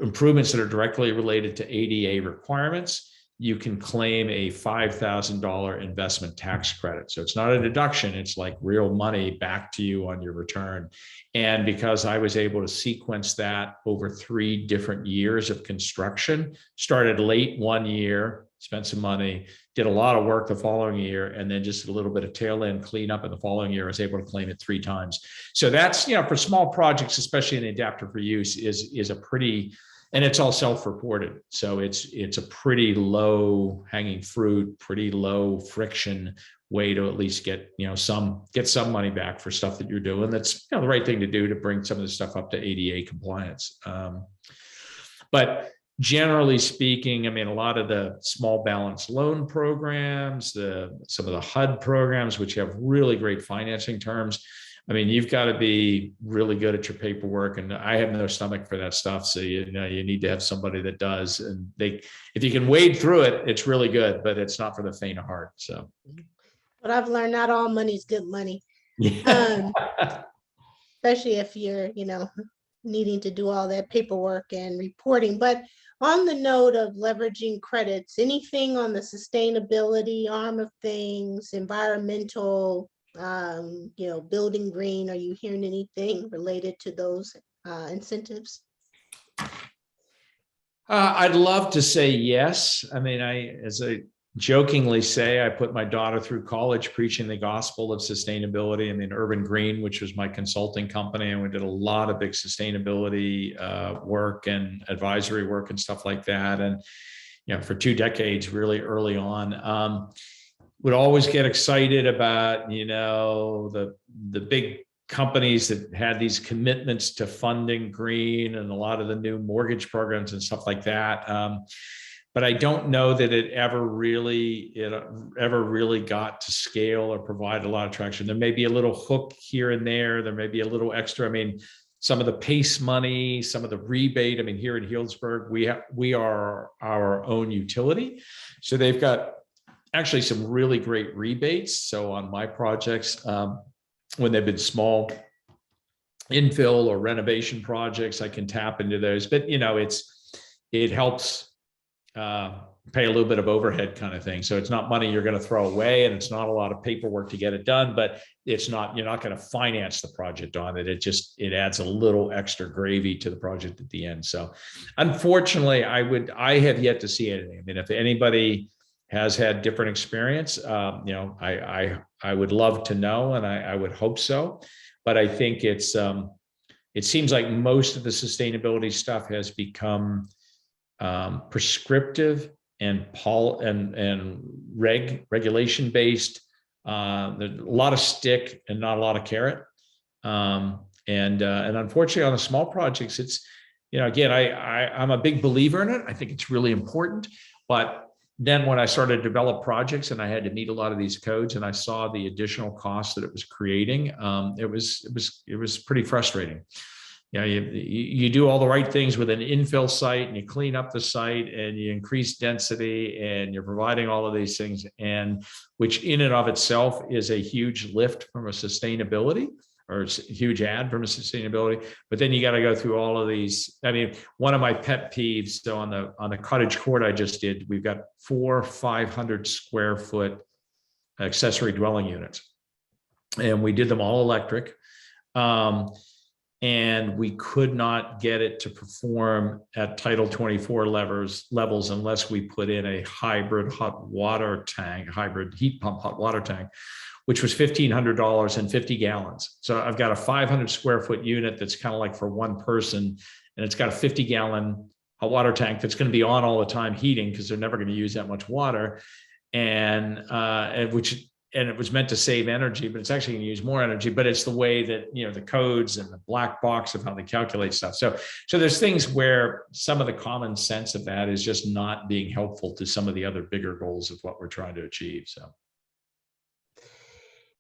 improvements that are directly related to ADA requirements, you can claim a $5,000 investment tax credit. So it's not a deduction, it's like real money back to you on your return. And because I was able to sequence that over 3 different years of construction, started late one year, spent some money, did a lot of work the following year, and then just a little bit of tail end cleanup in the following year, I was able to claim it 3 times. So that's, for small projects, especially in adaptive reuse, is a pretty, and it's all self-reported. So it's a pretty low hanging fruit, pretty low friction way to at least get some money back for stuff that you're doing. That's the right thing to do to bring some of this stuff up to ADA compliance. But generally speaking, a lot of the small balance loan programs, some of the HUD programs, which have really great financing terms, you've got to be really good at your paperwork, and I have no stomach for that stuff. So you need to have somebody that does, and if you can wade through it, it's really good, but it's not for the faint of heart. So, but I've learned not all money's good money, especially if you're, needing to do all that paperwork and reporting. But on the note of leveraging credits, anything on the sustainability arm of things, environmental, building green, are you hearing anything related to those incentives? I'd love to say yes. As I jokingly say, I put my daughter through college preaching the gospel of sustainability. Urban Green, which was my consulting company, and we did a lot of big sustainability work and advisory work and stuff like that. And for 2 decades, really early on, would always get excited about the big companies that had these commitments to funding green and a lot of the new mortgage programs and stuff like that. But I don't know that it ever really got to scale or provide a lot of traction. There may be a little hook here and there. There may be a little extra. Some of the PACE money, some of the rebate. Here in Healdsburg, we are our own utility, so they've got actually some really great rebates. So on my projects, when they've been small infill or renovation projects, I can tap into those. But it helps pay a little bit of overhead kind of thing. So it's not money you're going to throw away, and it's not a lot of paperwork to get it done, but you're not going to finance the project on it. It adds a little extra gravy to the project at the end. So unfortunately, I have yet to see anything. If anybody has had different experience, I would love to know, and I would hope so. But I think it seems like most of the sustainability stuff has become prescriptive and regulation based. There's a lot of stick and not a lot of carrot. And unfortunately, on the small projects, it's again, I'm a big believer in it. I think it's really important. But then when I started to develop projects and I had to meet a lot of these codes and I saw the additional costs that it was creating, it was pretty frustrating. you do all the right things with an infill site, and you clean up the site, and you increase density, and you're providing all of these things, and which in and of itself is a huge lift from a sustainability, or it's a huge add from a sustainability. But then you got to go through all of these. I mean, one of my pet peeves, so on the cottage court I just did, we've got 4 500 square foot accessory dwelling units, and we did them all electric. And we could not get it to perform at Title 24 levels unless we put in a hybrid hot water tank, hybrid heat pump hot water tank, which was $1,500 and 50 gallons. So I've got a 500 square foot unit that's kind of like for one person, and it's got a 50-gallon hot water tank that's going to be on all the time heating, because they're never going to use that much water, and it was meant to save energy, but it's actually going to use more energy. But it's the way that, the codes and the black box of how they calculate stuff. So there's things where some of the common sense of that is just not being helpful to some of the other bigger goals of what we're trying to achieve. So,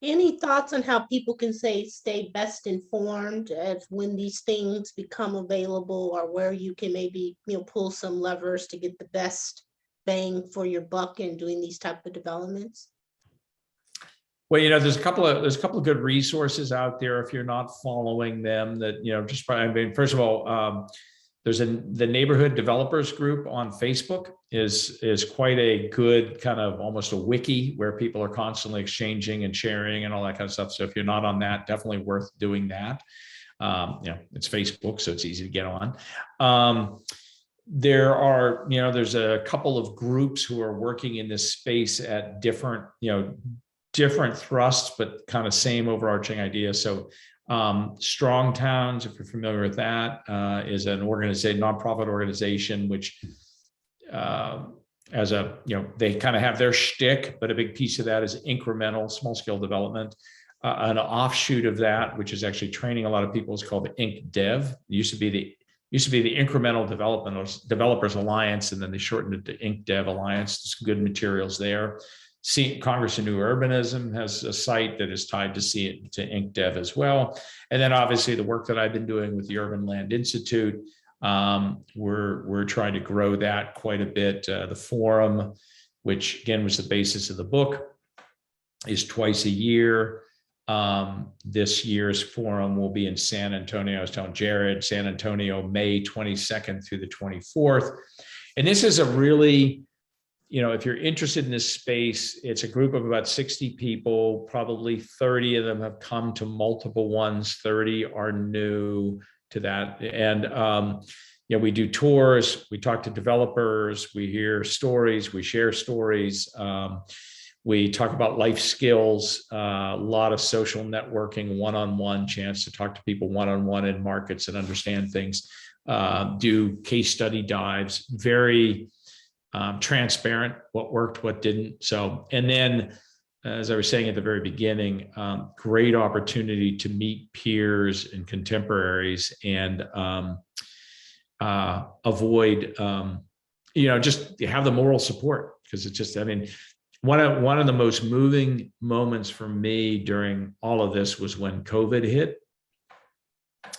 any thoughts on how people can stay best informed as when these things become available, or where you can maybe, pull some levers to get the best bang for your buck in doing these type of developments? Well, there's a couple of good resources out there if you're not following them. That first of all, there's the neighborhood developers group on Facebook is quite a good kind of almost a wiki where people are constantly exchanging and sharing and all that kind of stuff. So if you're not on that, definitely worth doing that. It's Facebook, so it's easy to get on. There's a couple of groups who are working in this space at different thrusts, but kind of same overarching idea. So Strong Towns, if you're familiar with that, is an nonprofit organization, which they kind of have their shtick, but a big piece of that is incremental small scale development. An offshoot of that, which is actually training a lot of people, is called the Inc. Dev. It used to be the Incremental Developers Alliance, and then they shortened it to Inc. Dev Alliance. There's good materials there. Congress of New Urbanism has a site that is tied to Inc. Dev as well. And then obviously the work that I've been doing with the Urban Land Institute, we're trying to grow that quite a bit. The forum, which again was the basis of the book, is twice a year. This year's forum will be in San Antonio. I was telling Jared, San Antonio, May 22nd through the 24th. And this is a really, if you're interested in this space, it's a group of about 60 people. Probably 30 of them have come to multiple ones. 30 are new to that. And, we do tours, we talk to developers, we hear stories, we share stories. We talk about life skills, a lot of social networking, one-on-one chance to talk to people one-on-one in markets and understand things, do case study dives, very transparent, what worked, what didn't. So, and then, as I was saying at the very beginning, great opportunity to meet peers and contemporaries and avoid, just have the moral support, because it's just, one of the most moving moments for me during all of this was when COVID hit.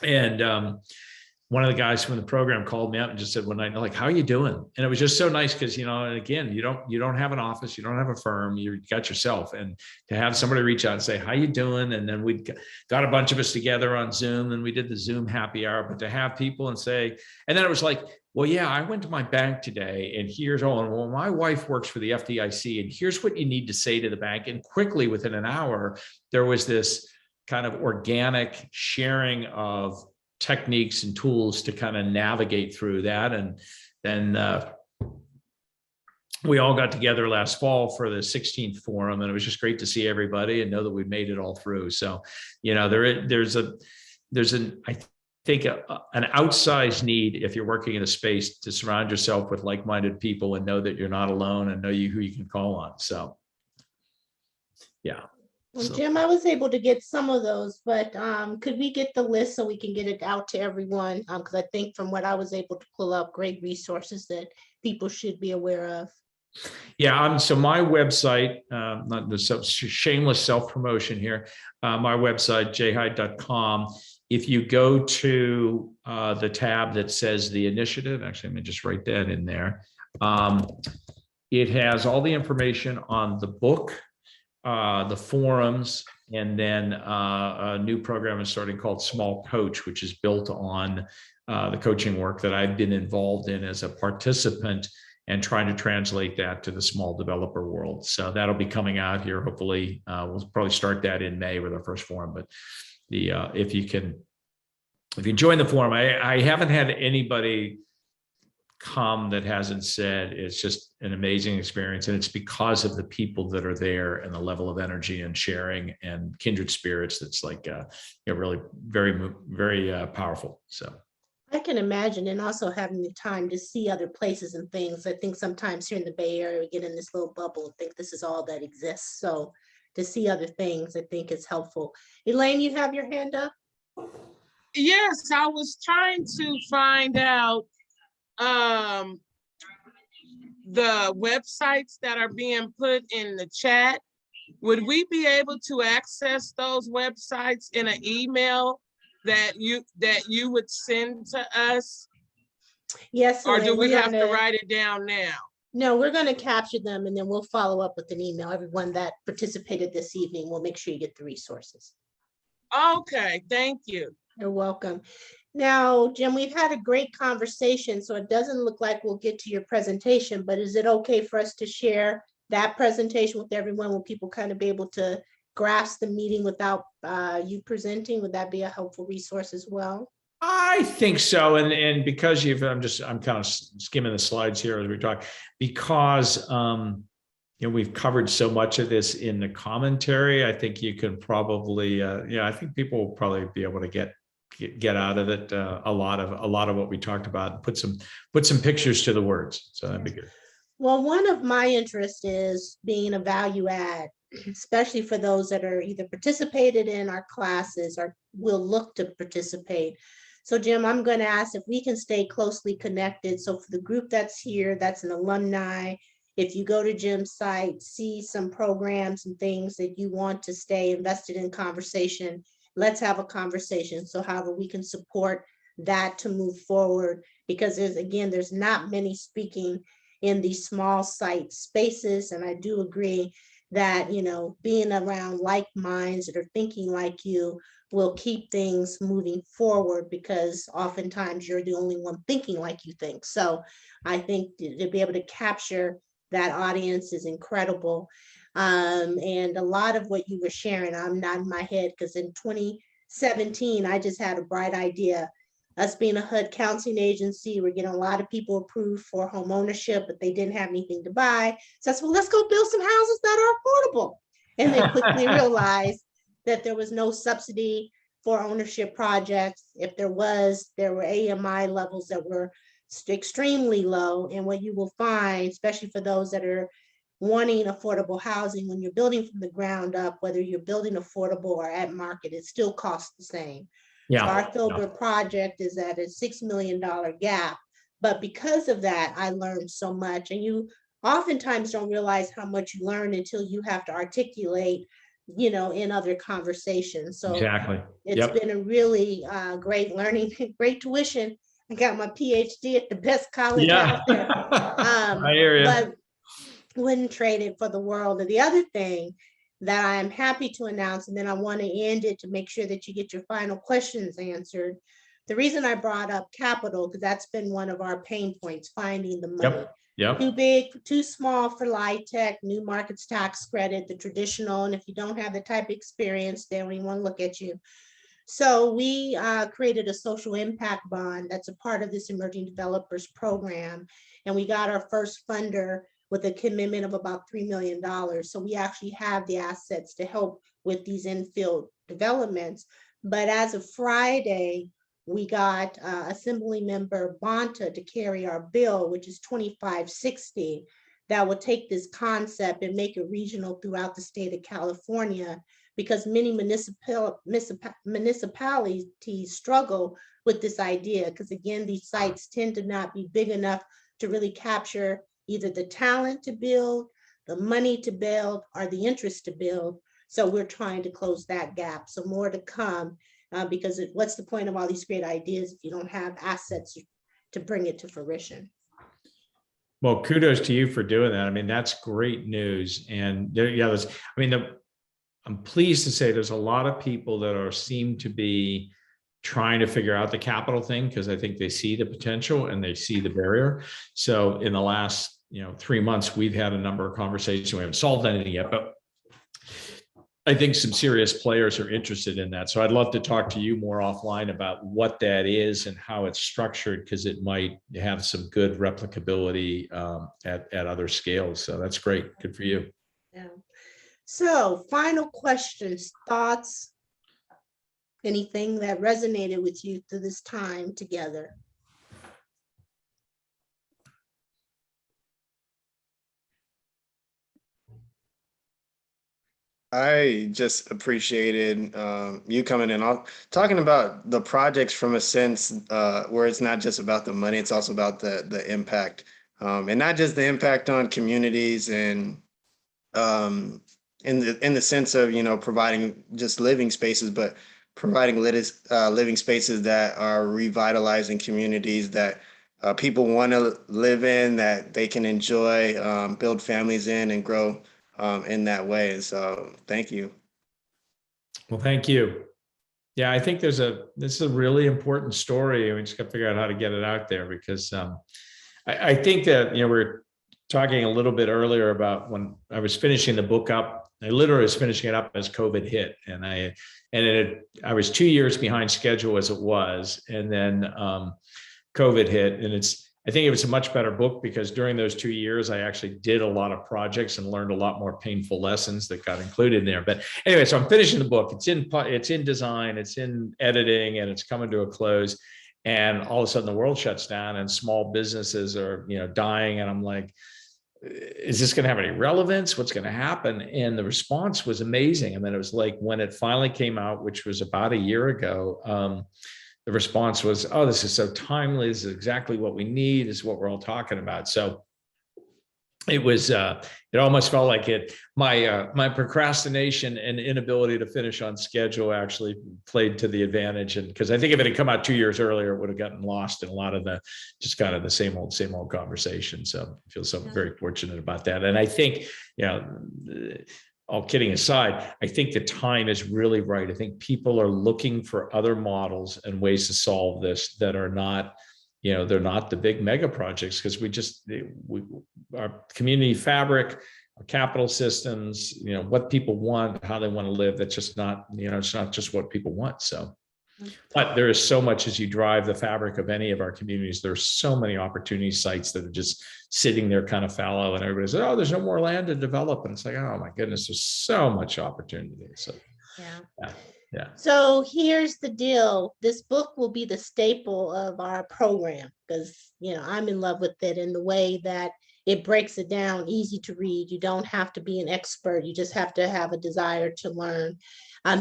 And one of the guys from the program called me up and just said one night, like, how are you doing? And it was just so nice because, and again, you don't have an office, you don't have a firm, you got yourself. And to have somebody reach out and say, how you doing? And then we got a bunch of us together on Zoom and we did the Zoom happy hour, but to have people and say, and then it was like, well, yeah, I went to my bank today and well, my wife works for the FDIC and here's what you need to say to the bank. And quickly within an hour, there was this kind of organic sharing of techniques and tools to kind of navigate through that. And then we all got together last fall for the 16th forum, and it was just great to see everybody and know that we made it all through. So, there's an outsized need, if you're working in a space, to surround yourself with like-minded people and know that you're not alone and know who you can call on. So, yeah. Well, Jim, I was able to get some of those, but could we get the list so we can get it out to everyone? Because I think from what I was able to pull up, great resources that people should be aware of. Yeah, so my website, not the shameless self-promotion here, my website, jheid.com, if you go to the tab that says the initiative, actually, let me just write that in there. It has all the information on the book, the forums, and then a new program is starting called Small Coach, which is built on the coaching work that I've been involved in as a participant and trying to translate that to the small developer world. So that'll be coming out here. Hopefully, we'll probably start that in May with our first forum. But the if you join the forum, I haven't had anybody come that hasn't said it's just an amazing experience, and it's because of the people that are there and the level of energy and sharing and kindred spirits that's like really very, very powerful. So I can imagine, and also having the time to see other places and things. I think sometimes here in the Bay Area, we get in this little bubble and think this is all that exists. So to see other things, I think is helpful. Elaine, you have your hand up? Yes, I was trying to find out the websites that are being put in the chat. Would we be able to access those websites in an email that you would send to us? Yes. Or do Elaine, we we're have to gonna- write it down now? No, we're going to capture them and then we'll follow up with an email. Everyone that participated this evening, we'll make sure you get the resources. Okay, thank you. You're welcome. Now, Jim, we've had a great conversation, so it doesn't look like we'll get to your presentation, but is it okay for us to share that presentation with everyone? Will people kind of be able to grasp the meeting without you presenting? Would that be a helpful resource as well? I think so, and because I'm kind of skimming the slides here as we talk, because we've covered so much of this in the commentary. I think you can probably I think people will probably be able to get out of it a lot of what we talked about, put some pictures to the words. So that'd be good. Well, one of my interests is being a value add, especially for those that are either participated in our classes or will look to participate. So Jim, I'm going to ask if we can stay closely connected. So for the group that's here, that's an alumni, if you go to Jim's site, see some programs and things that you want to stay invested in conversation, let's have a conversation. So however we can support that to move forward, because there's not many speaking in these small site spaces. And I do agree that, being around like minds that are thinking like you will keep things moving forward, because oftentimes you're the only one thinking like you think. So I think to be able to capture that audience is incredible. And a lot of what you were sharing, I'm nodding my head, because in 2017, I just had a bright idea. Us being a HUD counseling agency, we're getting a lot of people approved for home ownership, but they didn't have anything to buy. So I said, well, let's go build some houses that are affordable. And they quickly realized that there was no subsidy for ownership projects. If there were AMI levels that were extremely low. And what you will find, especially for those that are wanting affordable housing, when you're building from the ground up, whether you're building affordable or at market, it still costs the same. Yeah. So our Filbert project is at a $6 million gap. But because of that, I learned so much. And you oftentimes don't realize how much you learn until you have to articulate, in other conversations. So Exactly. It's been a really great learning, great tuition. I got my PhD at the best college out there. I hear you. But wouldn't trade it for the world. And the other thing that I am happy to announce, and then I want to end it to make sure that you get your final questions answered. The reason I brought up capital, because that's been one of our pain points, finding the money. Yep. Too big, too small for LIHTC, new markets tax credit, the traditional. And if you don't have the type of experience, they don't even want to look at you. So we created a social impact bond that's a part of this emerging developers program. And we got our first funder with a commitment of about $3 million. So we actually have the assets to help with these infill developments. But as of Friday, we got Assembly Member Bonta to carry our bill, which is 2560, that will take this concept and make it regional throughout the state of California, because many municipalities struggle with this idea, because again, these sites tend to not be big enough to really capture either the talent to build, the money to build, or the interest to build. So we're trying to close that gap. So more to come. because what's the point of all these great ideas if you don't have assets to bring it to fruition? Well, kudos to you for doing that. I mean, that's great news. And there, yeah, I'm pleased to say there's a lot of people that seem to be trying to figure out the capital thing, because I think they see the potential and they see the barrier. So in the last 3 months, we've had a number of conversations. We haven't solved anything yet, but I think some serious players are interested in that. So I'd love to talk to you more offline about what that is and how it's structured, because it might have some good replicability at other scales. So that's great. Good for you. Yeah. So final questions, thoughts, anything that resonated with you through this time together? I just appreciated you coming in, talking about the projects from a sense where it's not just about the money, it's also about the impact, and not just the impact on communities and in the sense of providing just living spaces, but providing living spaces that are revitalizing communities that people want to live in, that they can enjoy, build families in, and grow in that way. And so thank you. Well, thank you. Yeah, I think this is a really important story. We just got to figure out how to get it out there, because I think that, we were talking a little bit earlier about when I was finishing the book up. I literally was finishing it up as COVID hit, and I was 2 years behind schedule as it was, and then COVID hit, and I think it was a much better book because during those 2 years, I actually did a lot of projects and learned a lot more painful lessons that got included in there. But anyway, so I'm finishing the book. It's in design, it's in editing, and it's coming to a close. And all of a sudden, the world shuts down, and small businesses are dying. And I'm like, is this going to have any relevance? What's going to happen? And the response was amazing. I mean, it was like when it finally came out, which was about a year ago. The response was, oh, this is so timely. This is exactly what we need. This is what we're all talking about. So it was, it almost felt like my procrastination and inability to finish on schedule actually played to the advantage. And because I think if it had come out 2 years earlier, it would have gotten lost in a lot of just kind of the same old conversation. So I feel very fortunate about that. And I think, all kidding aside, I think the time is really right. I think people are looking for other models and ways to solve this that are not, they're not the big mega projects, because our community fabric, our capital systems, what people want, how they want to live. That's just not, it's not just what people want. So, but there is so much as you drive the fabric of any of our communities. There's so many opportunity sites that are just sitting there kind of fallow, and everybody says, oh, there's no more land to develop. And it's like, oh my goodness, there's so much opportunity. So yeah. So here's the deal. This book will be the staple of our program because, I'm in love with it in the way that it breaks it down, easy to read. You don't have to be an expert. You just have to have a desire to learn.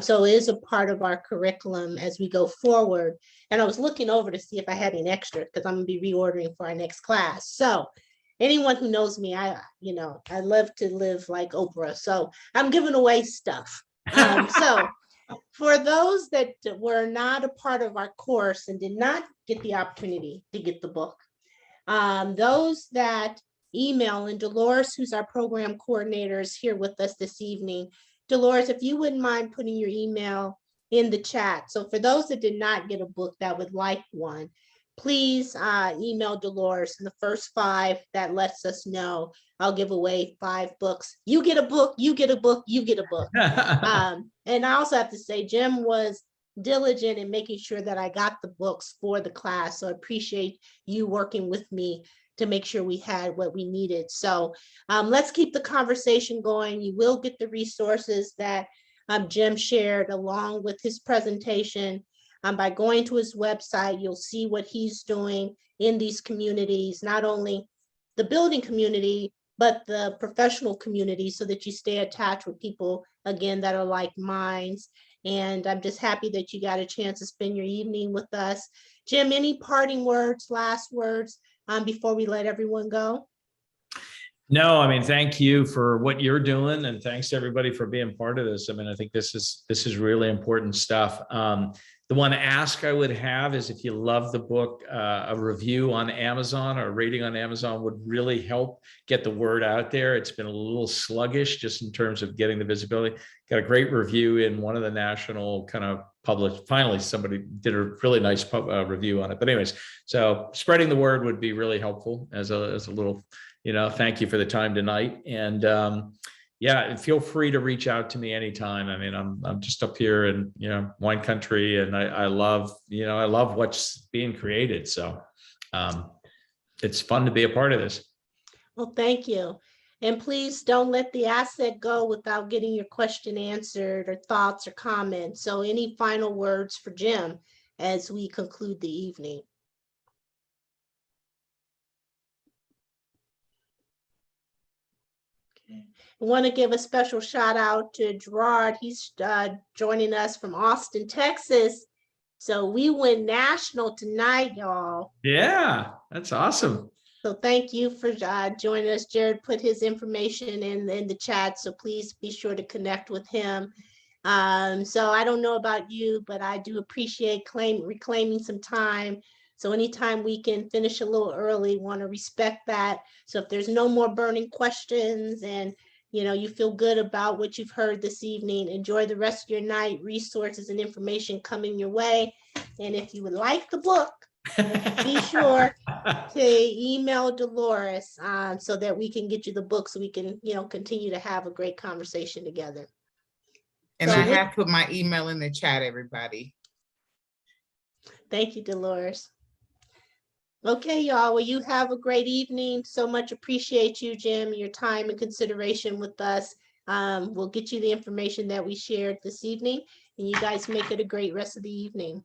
So it is a part of our curriculum as we go forward. And I was looking over to see if I had any extra because I'm going to be reordering for our next class. So anyone who knows me, I love to live like Oprah. So I'm giving away stuff. So for those that were not a part of our course and did not get the opportunity to get the book, those that email, and Dolores, who's our program coordinator, is here with us this evening. Dolores, if you wouldn't mind putting your email in the chat. So for those that did not get a book that would like one, please email Dolores, and the first 5 that lets us know, I'll give away 5 books. You get a book, you get a book, you get a book. And I also have to say, Jim was diligent in making sure that I got the books for the class. So I appreciate you working with me to make sure we had what we needed. So let's keep the conversation going. You will get the resources that Jim shared along with his presentation. By going to his website, you'll see what he's doing in these communities, not only the building community, but the professional community, so that you stay attached with people, again, that are like minds. And I'm just happy that you got a chance to spend your evening with us. Jim, any parting words, last words, before we let everyone go? No, I mean, thank you for what you're doing, and thanks to everybody for being part of this. I mean, I think this is really important stuff. The one ask I would have is if you love the book, a review on Amazon or a rating on Amazon would really help get the word out there. It's been a little sluggish just in terms of getting the visibility. Got a great review in one of the national kind of published. Finally, somebody did a really nice review on it. But anyways, so spreading the word would be really helpful as a little, thank you for the time tonight. And yeah, feel free to reach out to me anytime. I mean, I'm just up here in, wine country, and I love what's being created. So it's fun to be a part of this. Well, thank you. And please don't let the asset go without getting your question answered or thoughts or comments. So any final words for Jim as we conclude the evening? I want to give a special shout out to Gerard. He's joining us from Austin, Texas. So we went national tonight, y'all. Yeah, that's awesome. So thank you for joining us. Jared put his information in the chat, so please be sure to connect with him. So I don't know about you, but I do appreciate reclaiming some time. So anytime we can finish a little early, want to respect that. So if there's no more burning questions and you feel good about what you've heard this evening, enjoy the rest of your night. Resources and information coming your way. And if you would like the book, be sure to email Dolores so that we can get you the book so we can, continue to have a great conversation together. And So I have put my email in the chat, everybody. Thank you, Dolores. Okay, y'all. Well, you have a great evening. So much appreciate you, Jim, your time and consideration with us. We'll get you the information that we shared this evening, and you guys make it a great rest of the evening.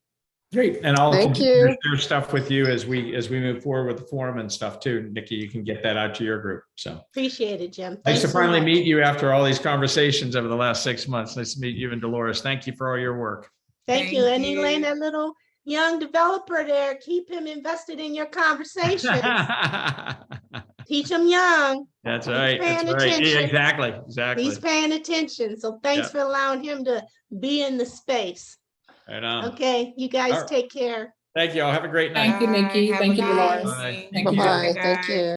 Great, and I'll Thank continue to you. share stuff with you as we move forward with the forum and stuff too. Nikki, you can get that out to your group. So Appreciate it, Jim. nice Thanks to so finally much. meet you after all these conversations over the last 6 months. Nice to meet you and Dolores. Thank you for all your work. Thank you. Thank And Elaine, you. that little young developer there, keep him invested in your conversation. Teach him young. That's He's right. paying That's right. Yeah, attention. exactly. He's paying attention. So thanks Yeah. for allowing him to be in the space. Right on. Okay, you guys All right. take care. Thank you all. Have a great night. Thank you, Nikki. Bye. Have Thank a you, good Dolores. evening. Thank you, Bye-bye. guys. Thank you.